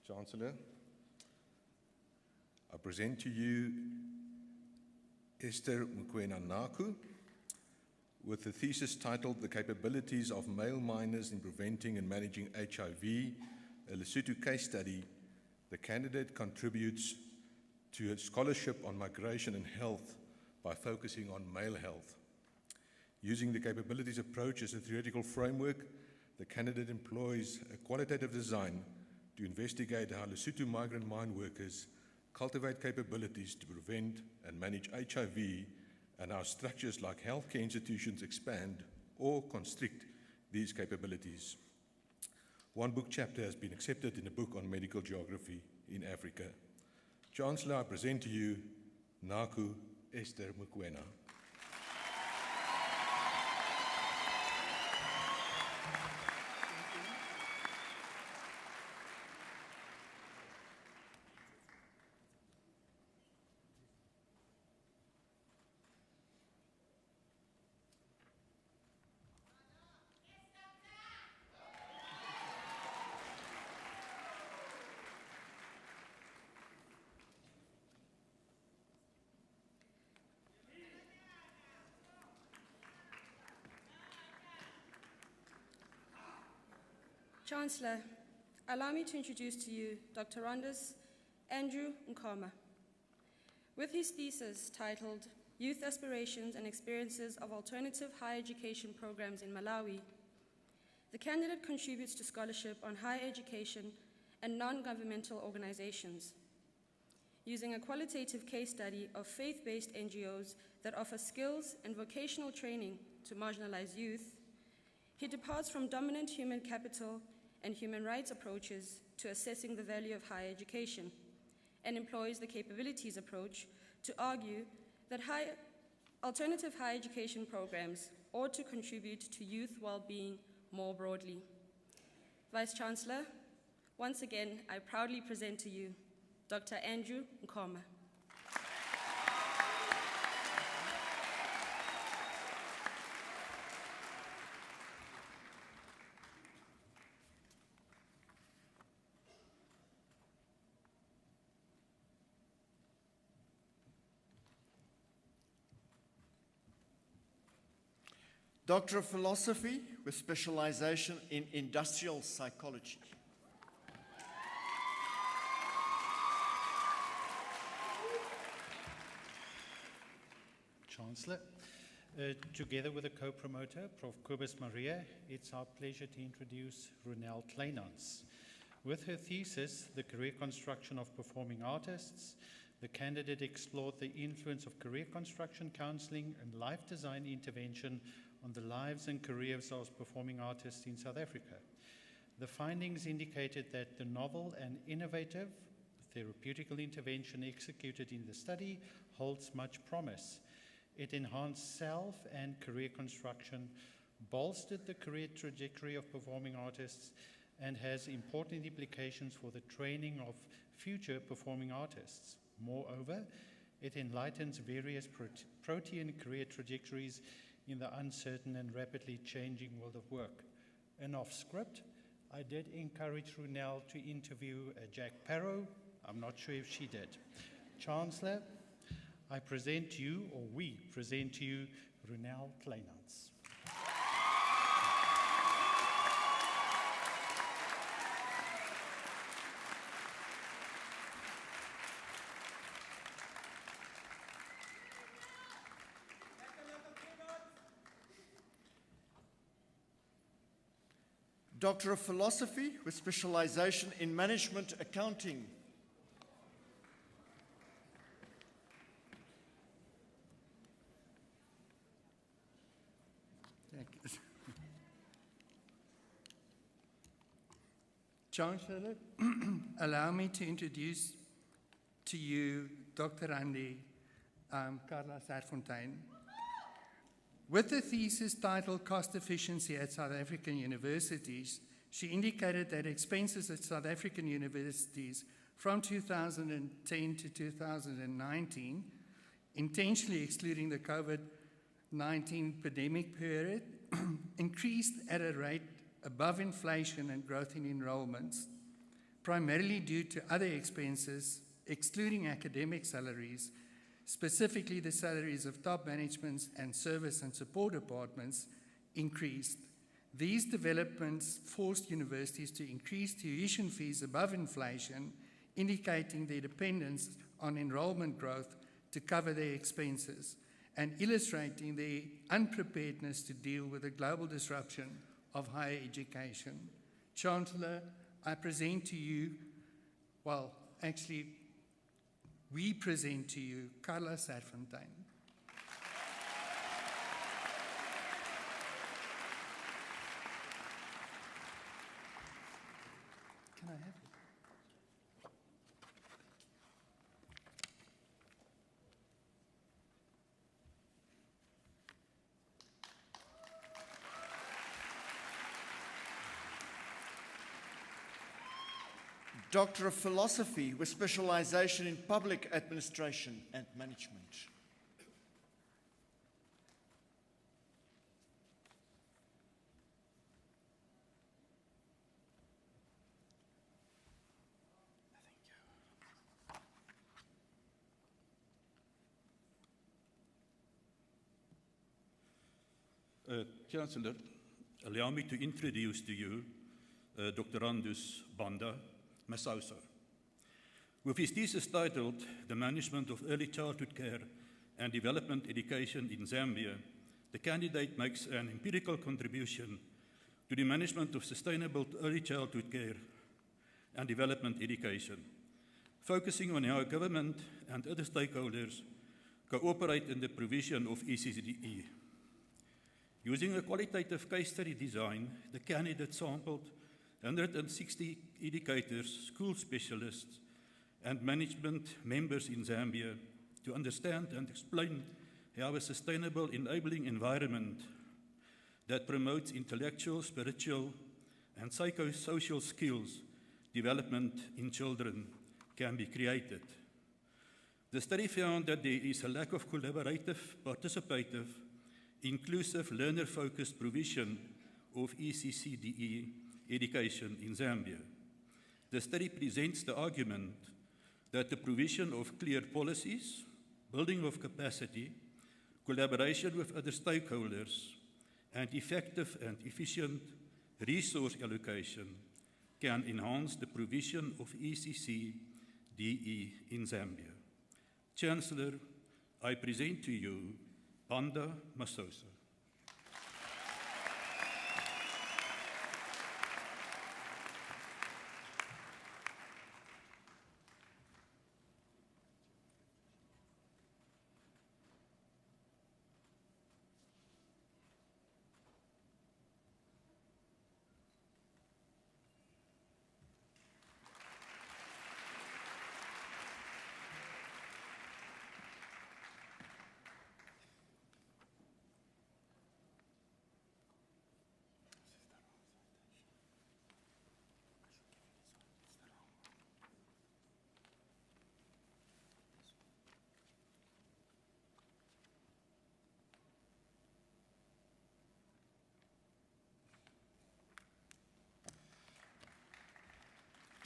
Chancellor, I present to you Esther Mokoena Naku with the thesis titled The Capabilities of Male Minors in Preventing and Managing HIV, a Lesotho case study. The candidate contributes to a scholarship on migration and health by focusing on male health. Using the capabilities approach as a theoretical framework, the candidate employs a qualitative design to investigate how Lesotho migrant mine workers cultivate capabilities to prevent and manage HIV and how structures like healthcare institutions expand or constrict these capabilities. One book chapter has been accepted in a book on medical geography in Africa. Chancellor, I present to you Naku Esther Mokoena. Chancellor, allow me to introduce to you Dr. Andrew Nkoma. With his thesis titled Youth Aspirations and Experiences of Alternative Higher Education Programs in Malawi, the candidate contributes to scholarship on higher education and non-governmental organizations. Using a qualitative case study of faith-based NGOs that offer skills and vocational training to marginalized youth, he departs from dominant human capital and human rights approaches to assessing the value of higher education, and employs the capabilities approach to argue that alternative higher education programs ought to contribute to youth well-being more broadly. Vice Chancellor, once again, I proudly present to you Dr. Andrew Nkoma. Doctor of Philosophy with specialization in industrial psychology. Chancellor, together with a co-promoter, Prof. Kobus Maria, it's our pleasure to introduce Runel Kleinans. With her thesis, The Career Construction of Performing Artists, the candidate explored the influence of career construction counseling and life design intervention on the lives and careers of performing artists in South Africa. The findings indicated that the novel and innovative therapeutical intervention executed in the study holds much promise. It enhanced self and career construction, bolstered the career trajectory of performing artists, and has important implications for the training of future performing artists. Moreover, it enlightens various protean career trajectories in the uncertain and rapidly changing world of work. And off script, I did encourage Runel to interview Jack Parrow. I'm not sure if she did. Chancellor, I present to you, or we present to you, Runel Kleinans. Doctor of Philosophy with specialization in management accounting. Chancellor, allow me to introduce to you Dr. Andy Carla Serfontein. With the thesis titled Cost Efficiency at South African Universities, she indicated that expenses at South African universities from 2010 to 2019, intentionally excluding the COVID-19 pandemic period, increased at a rate above inflation and growth in enrollments. primarily due to other expenses, excluding academic salaries, specifically the salaries of top managements and service and support departments, increased. These developments forced universities to increase tuition fees above inflation, indicating their dependence on enrollment growth to cover their expenses and illustrating their unpreparedness to deal with the global disruption of higher education. Chancellor, I present to you, well, actually, we present to you Carla Serfontein. Can I have it? Doctor of Philosophy with specialization in public administration and management. Chancellor, allow me to introduce to you Doctorandus Banda Masausa. With his thesis titled The Management of Early Childhood Care and Development Education in Zambia, the candidate makes an empirical contribution to the management of sustainable early childhood care and development education, focusing on how government and other stakeholders cooperate in the provision of ECCDE. Using a qualitative case study design, the candidate sampled 160 educators, school specialists, and management members in Zambia to understand and explain how a sustainable enabling environment that promotes intellectual, spiritual, and psychosocial skills development in children can be created. The study found that there is a lack of collaborative, participative, inclusive, learner-focused provision of ECCDE education in Zambia. The study presents the argument that the provision of clear policies, building of capacity, collaboration with other stakeholders, and effective and efficient resource allocation can enhance the provision of ECCDE in Zambia. Chancellor, I present to you Banda Masausa.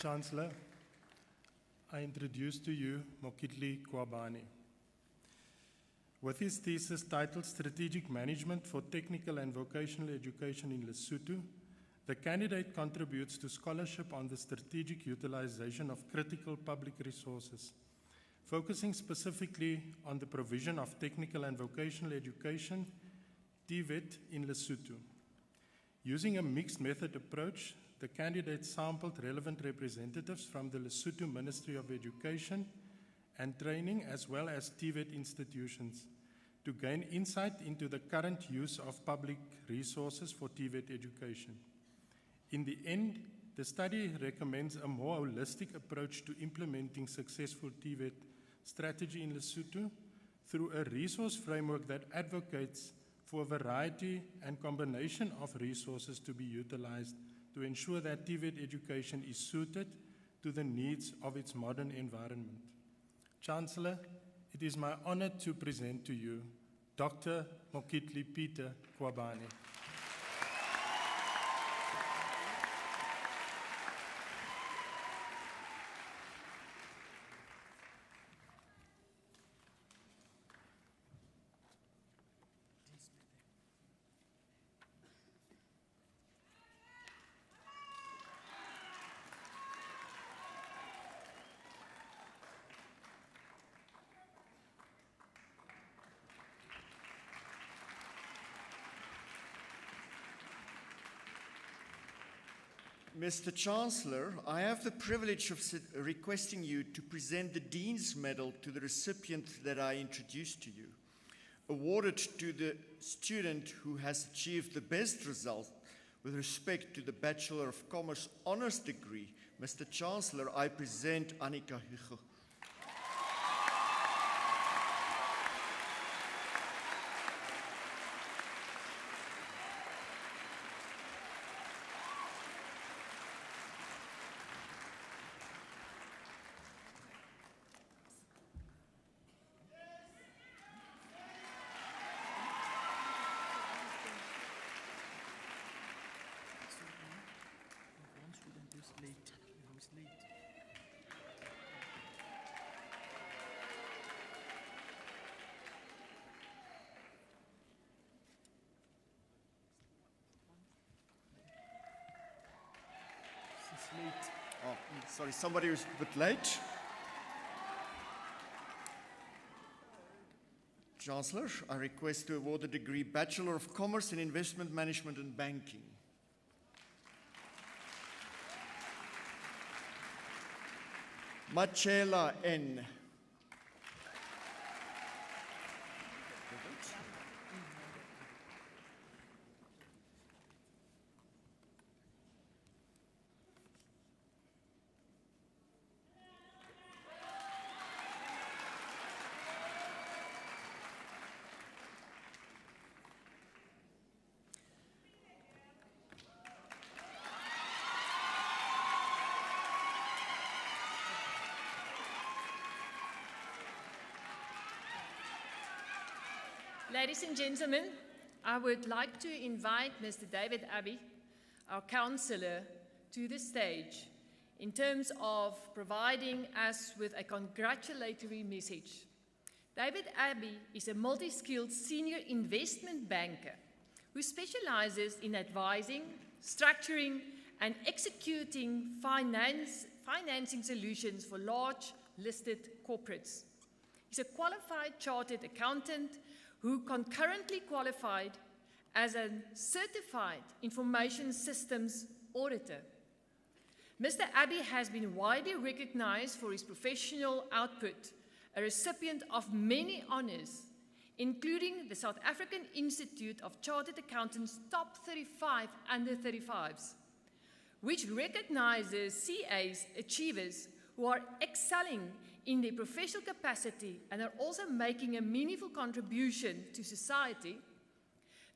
Chancellor, I introduce to you Mokitli Kwabane. With his thesis titled Strategic Management for Technical and Vocational Education in Lesotho, the candidate contributes to scholarship on the strategic utilization of critical public resources, focusing specifically on the provision of technical and vocational education, TVET, in Lesotho. Using a mixed method approach, the candidate sampled relevant representatives from the Lesotho Ministry of Education and Training as well as TVET institutions to gain insight into the current use of public resources for TVET education. In the end, the study recommends a more holistic approach to implementing successful TVET strategy in Lesotho through a resource framework that advocates for a variety and combination of resources to be utilized to ensure that TVET education is suited to the needs of its modern environment. Chancellor, it is my honor to present to you Dr. Mokitli Peter Kwabane. Mr. Chancellor, I have the privilege of requesting you to present the Dean's Medal to the recipient that I introduced to you, awarded to the student who has achieved the best result with respect to the Bachelor of Commerce Honours degree. Mr. Chancellor, I present Annika Hugo. Oh, sorry, somebody was a bit late. Chancellor, I request to award the degree Bachelor of Commerce in Investment Management and Banking. Machela N. Ladies and gentlemen, I would like to invite Mr. David Abbey, our councillor, to the stage in terms of providing us with a congratulatory message. David Abbey is a multi-skilled senior investment banker who specializes in advising, structuring, and executing financing solutions for large listed corporates. He's a qualified chartered accountant who concurrently qualified as a certified information systems auditor. Mr. Abbey has been widely recognized for his professional output, a recipient of many honors, including the South African Institute of Chartered Accountants Top 35 Under 35s, which recognizes CA's achievers who are excelling in their professional capacity and are also making a meaningful contribution to society.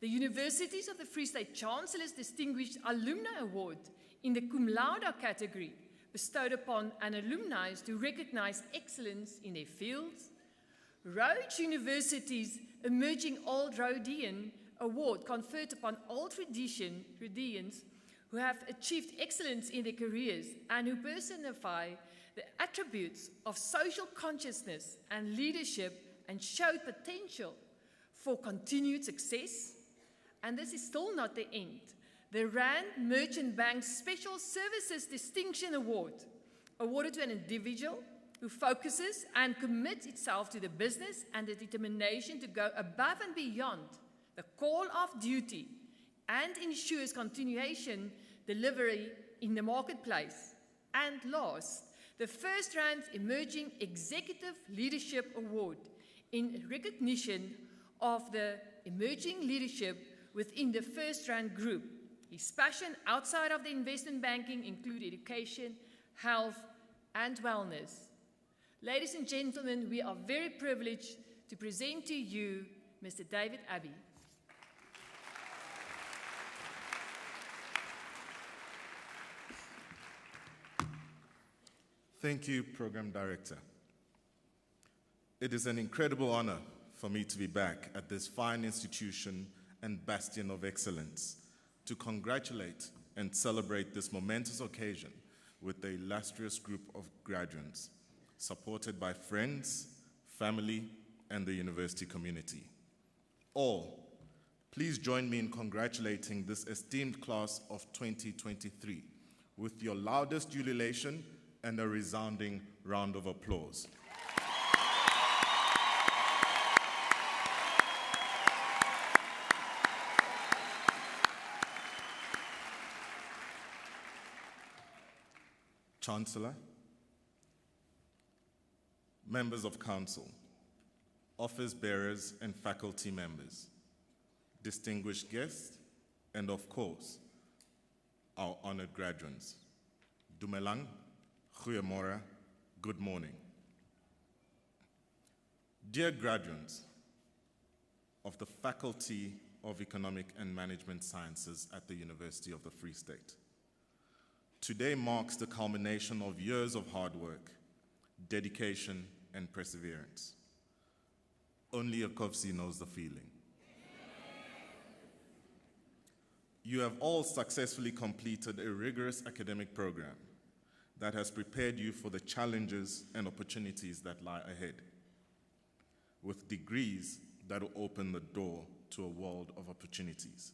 The Universities of the Free State Chancellor's Distinguished Alumni Award in the cum laude category, bestowed upon an alumni to recognize excellence in their fields. Rhodes University's Emerging Old Rhodian Award, conferred upon old Rhodians who have achieved excellence in their careers and who personify the attributes of social consciousness and leadership and showed potential for continued success. And this is still not the end. The Rand Merchant Bank's Special Services Distinction Award, awarded to an individual who focuses and commits itself to the business and the determination to go above and beyond the call of duty and ensures continuation delivery in the marketplace. And last, the First Rand Emerging Executive Leadership Award in recognition of the emerging leadership within the First Rand Group. His passion outside of the investment banking include education, health, and wellness. Ladies and gentlemen, we are very privileged to present to you Mr. David Abbey. Thank you, Program Director. It is an incredible honor for me to be back at this fine institution and bastion of excellence to congratulate and celebrate this momentous occasion with the illustrious group of graduates, supported by friends, family, and the university community. All, please join me in congratulating this esteemed class of 2023 with your loudest ululation and a resounding round of applause. Chancellor, members of council, office bearers and faculty members, distinguished guests, and of course, our honored graduates. Dumelang, goeiemorgen, good morning. Dear graduates of the Faculty of Economic and Management Sciences at the University of the Free State, today marks the culmination of years of hard work, dedication, and perseverance. Only a Kofsi knows the feeling. You have all successfully completed a rigorous academic program that has prepared you for the challenges and opportunities that lie ahead, with degrees that will open the door to a world of opportunities.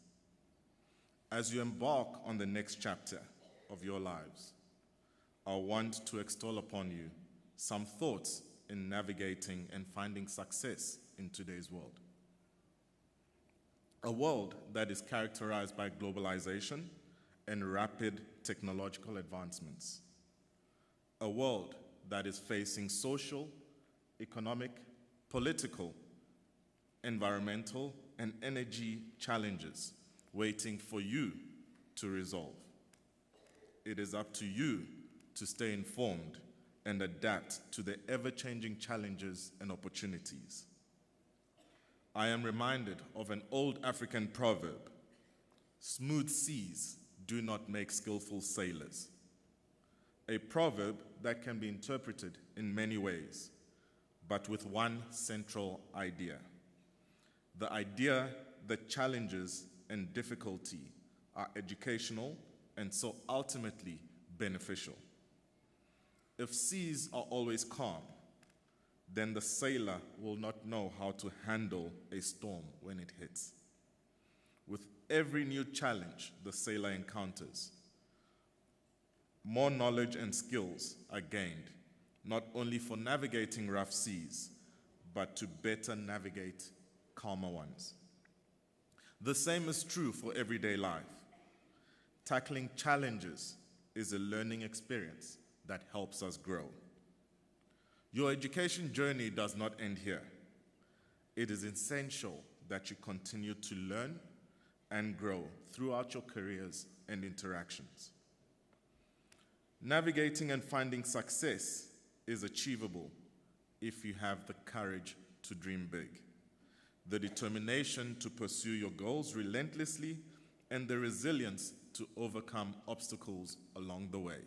As you embark on the next chapter of your lives, I want to extol upon you some thoughts in navigating and finding success in today's world. A world that is characterized by globalization and rapid technological advancements. A world that is facing social, economic, political, environmental, and energy challenges waiting for you to resolve. It is up to you to stay informed and adapt to the ever-changing challenges and opportunities. I am reminded of an old African proverb, smooth seas do not make skillful sailors. A proverb that can be interpreted in many ways, but with one central idea. The idea that challenges and difficulty are educational and so ultimately beneficial. If seas are always calm, then the sailor will not know how to handle a storm when it hits. With every new challenge the sailor encounters, more knowledge and skills are gained, not only for navigating rough seas, but to better navigate calmer ones. The same is true for everyday life. Tackling challenges is a learning experience that helps us grow. Your education journey does not end here. It is essential that you continue to learn and grow throughout your careers and interactions. Navigating and finding success is achievable if you have the courage to dream big, the determination to pursue your goals relentlessly, and the resilience to overcome obstacles along the way.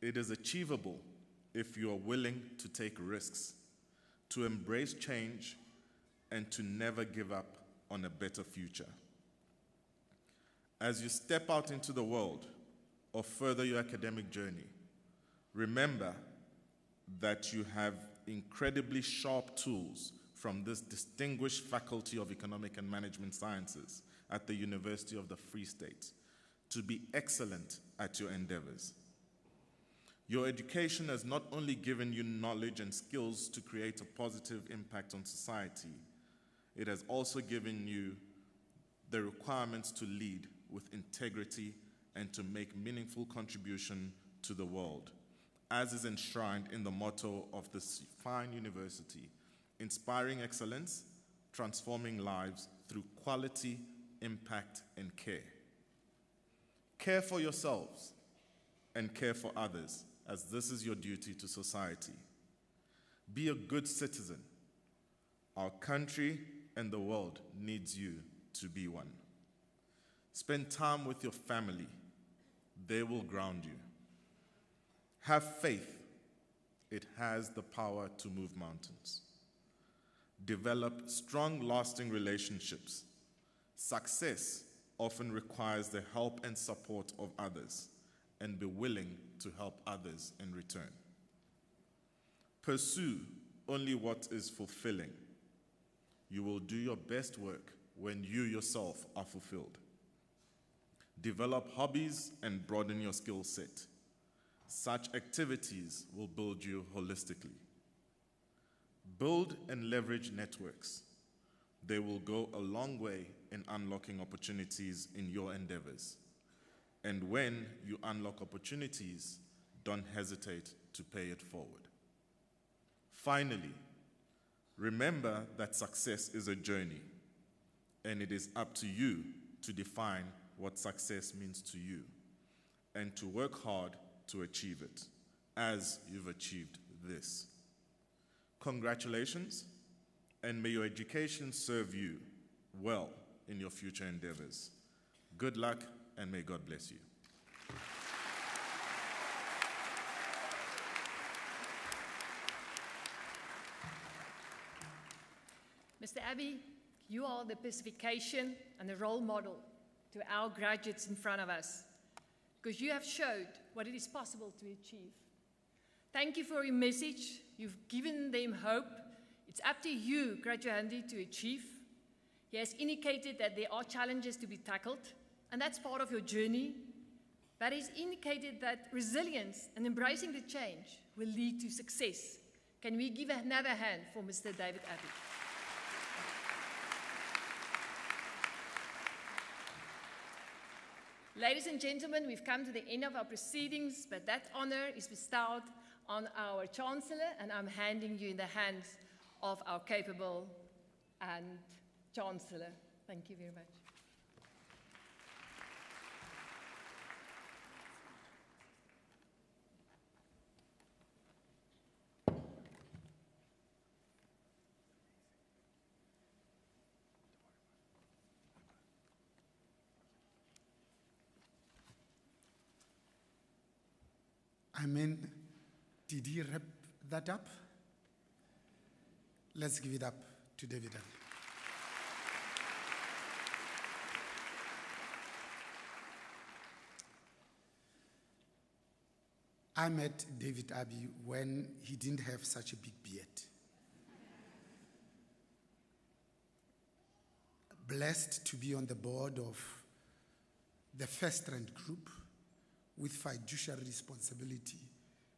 It is achievable if you are willing to take risks, to embrace change, and to never give up on a better future. As you step out into the world or further your academic journey, remember that you have incredibly sharp tools from this distinguished Faculty of Economic and Management Sciences at the University of the Free State to be excellent at your endeavors. Your education has not only given you knowledge and skills to create a positive impact on society, it has also given you the requirements to lead with integrity and to make meaningful contribution to the world, as is enshrined in the motto of this fine university, inspiring excellence, transforming lives through quality, impact, and care. Care for yourselves and care for others, as this is your duty to society. Be a good citizen. Our country and the world needs you to be one. Spend time with your family. They will ground you. Have faith. It has the power to move mountains. Develop strong, lasting relationships. Success often requires the help and support of others, and be willing to help others in return. Pursue only what is fulfilling. You will do your best work when you yourself are fulfilled. Develop hobbies and broaden your skill set. Such activities will build you holistically. Build and leverage networks. They will go a long way in unlocking opportunities in your endeavors. And when you unlock opportunities, don't hesitate to pay it forward. Finally, remember that success is a journey, and it is up to you to define what success means to you, and to work hard to achieve it, as you've achieved this. Congratulations, and may your education serve you well in your future endeavors. Good luck, and may God bless you. Mr. Abbey, you are the personification and the role model to our graduates in front of us, because you have showed what it is possible to achieve. Thank you for your message. You've given them hope. It's up to you, graduandi, to achieve. He has indicated that there are challenges to be tackled, and that's part of your journey. But he's indicated that resilience and embracing the change will lead to success. Can we give another hand for Mr. David Abbey? Ladies and gentlemen, we've come to the end of our proceedings, but that honor is bestowed on our Chancellor, and I'm handing you in the hands of our capable and Chancellor. Thank you very much. Did he wrap that up? Let's give it up to David Abbey. I met David Abbey when he didn't have such a big beard. Blessed to be on the board of the First Rand Group with fiduciary responsibility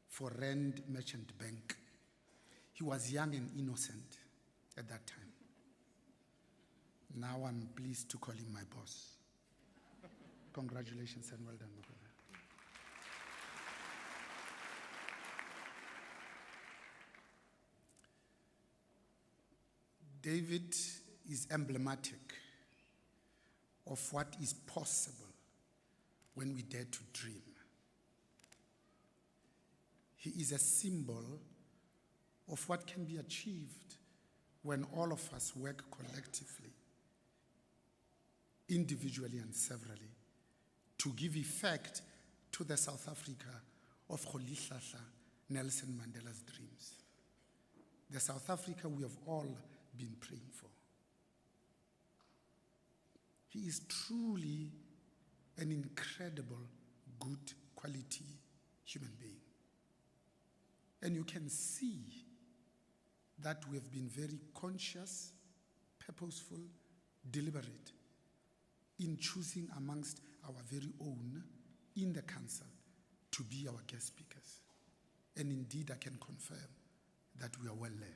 for Rand Merchant Bank. He was young and innocent at that time. Now I'm pleased to call him my boss. Congratulations and well done, my brother. David is emblematic of what is possible when we dare to dream. He is a symbol of what can be achieved when all of us work collectively, individually and severally, to give effect to the South Africa of Rolihlahla Nelson Mandela's dreams. The South Africa we have all been praying for. He is truly an incredible, good quality human being. And you can see that we have been very conscious, purposeful, deliberate in choosing amongst our very own in the council to be our guest speakers. And indeed, I can confirm that we are well led.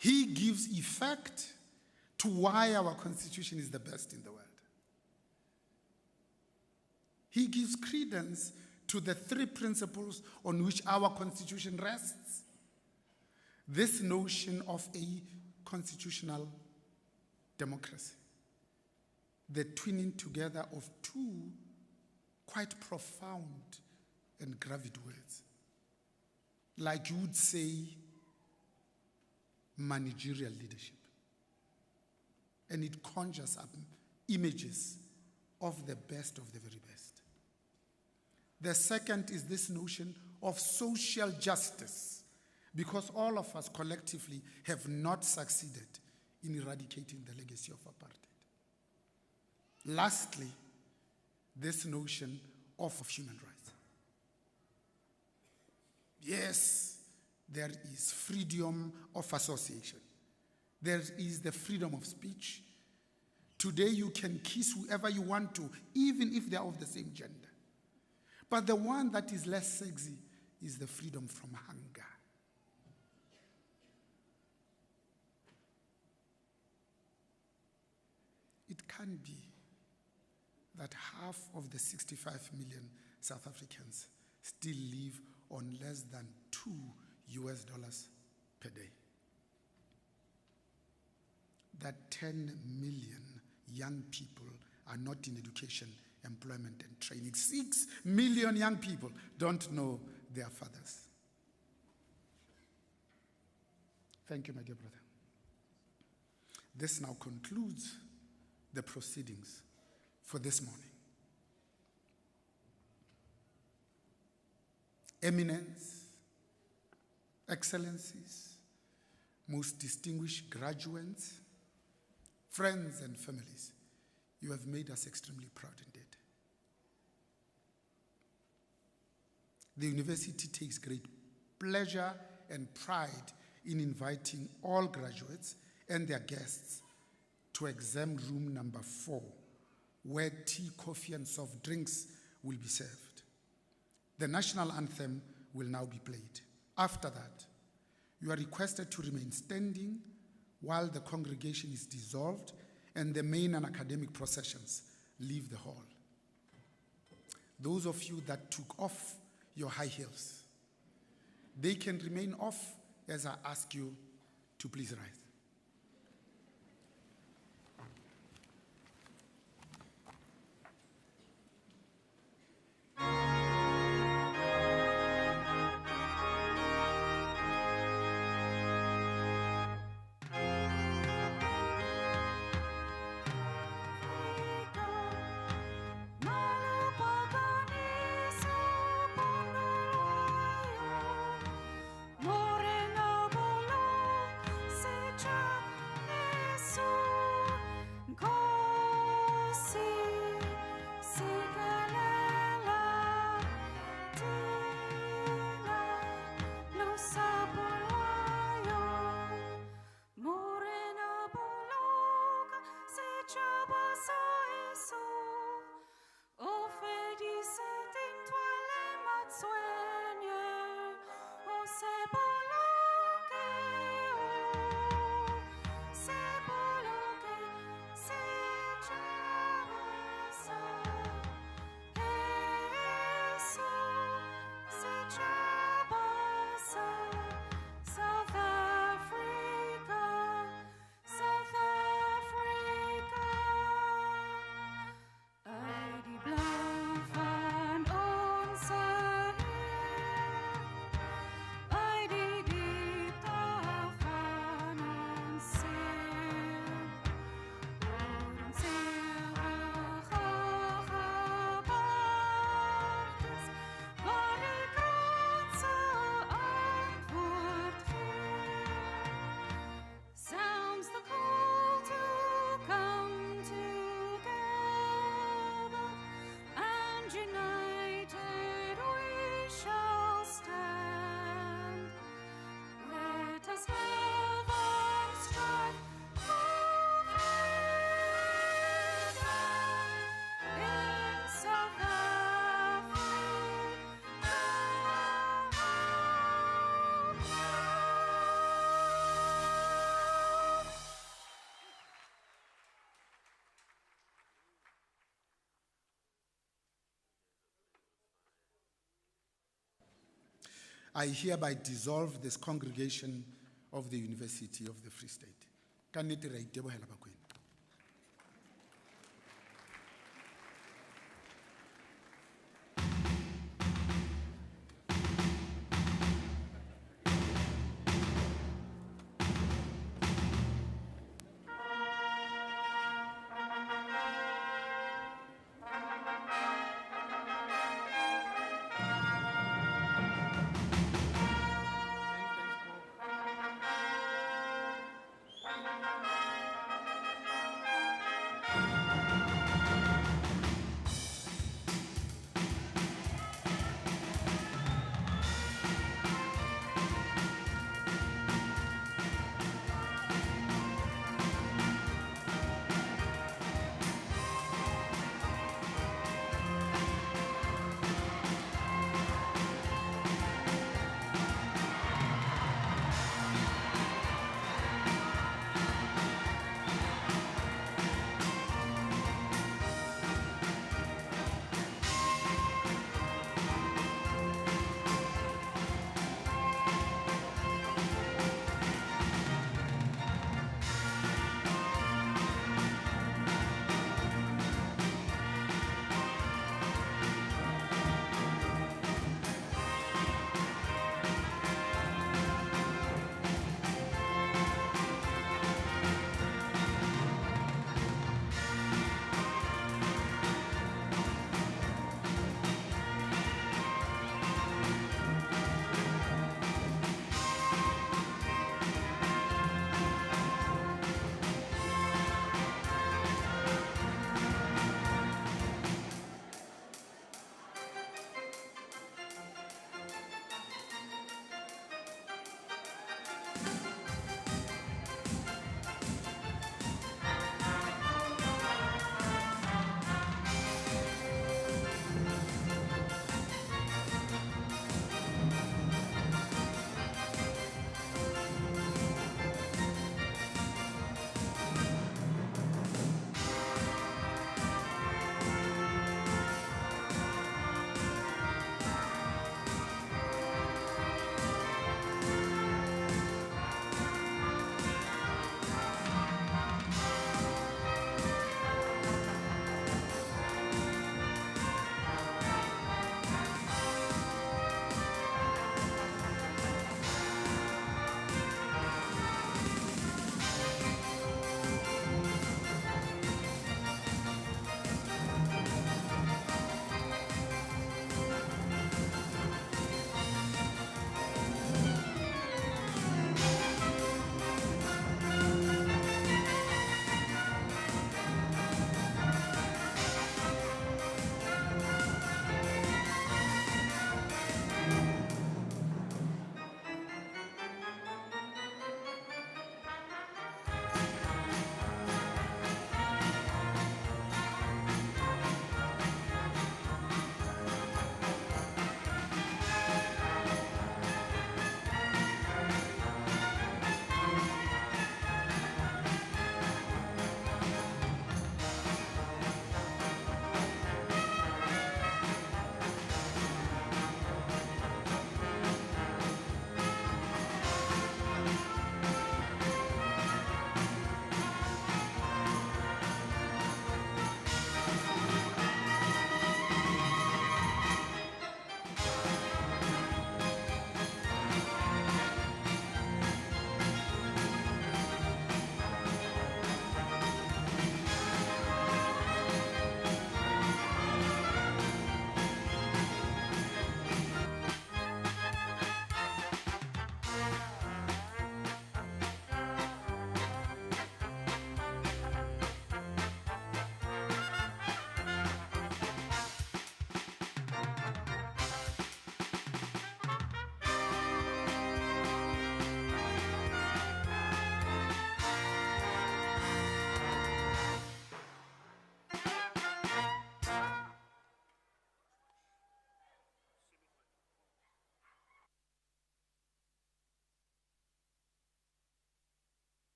He gives effect to why our constitution is the best in the world. He gives credence to the three principles on which our constitution rests. This notion of a constitutional democracy, the twinning together of two quite profound and gravid words. Like you would say, managerial leadership. And it conjures up images of the best of the very best. The second is this notion of social justice, because all of us collectively have not succeeded in eradicating the legacy of apartheid. Lastly, this notion of human rights. Yes, there is freedom of association. There is the freedom of speech. Today you can kiss whoever you want to, even if they are of the same gender. But the one that is less sexy is the freedom from hunger. can't be that half of the 65 million South Africans still live on less than $2 per day. That 10 million young people are not in education, employment, and training. 6 million young people don't know their fathers. Thank you, my dear brother. This now concludes the proceedings for this morning. Eminence, excellencies, most distinguished graduates, friends and families, you have made us extremely proud indeed. The university takes great pleasure and pride in inviting all graduates and their guests to exam room number 4, where tea, coffee, and soft drinks will be served. The national anthem will now be played. After that, you are requested to remain standing while the congregation is dissolved and the main and academic processions leave the hall. Those of you that took off your high heels, they can remain off as I ask you to please rise. I hereby dissolve this congregation of the University of the Free State. Ka nnete re a itebohela bakwena.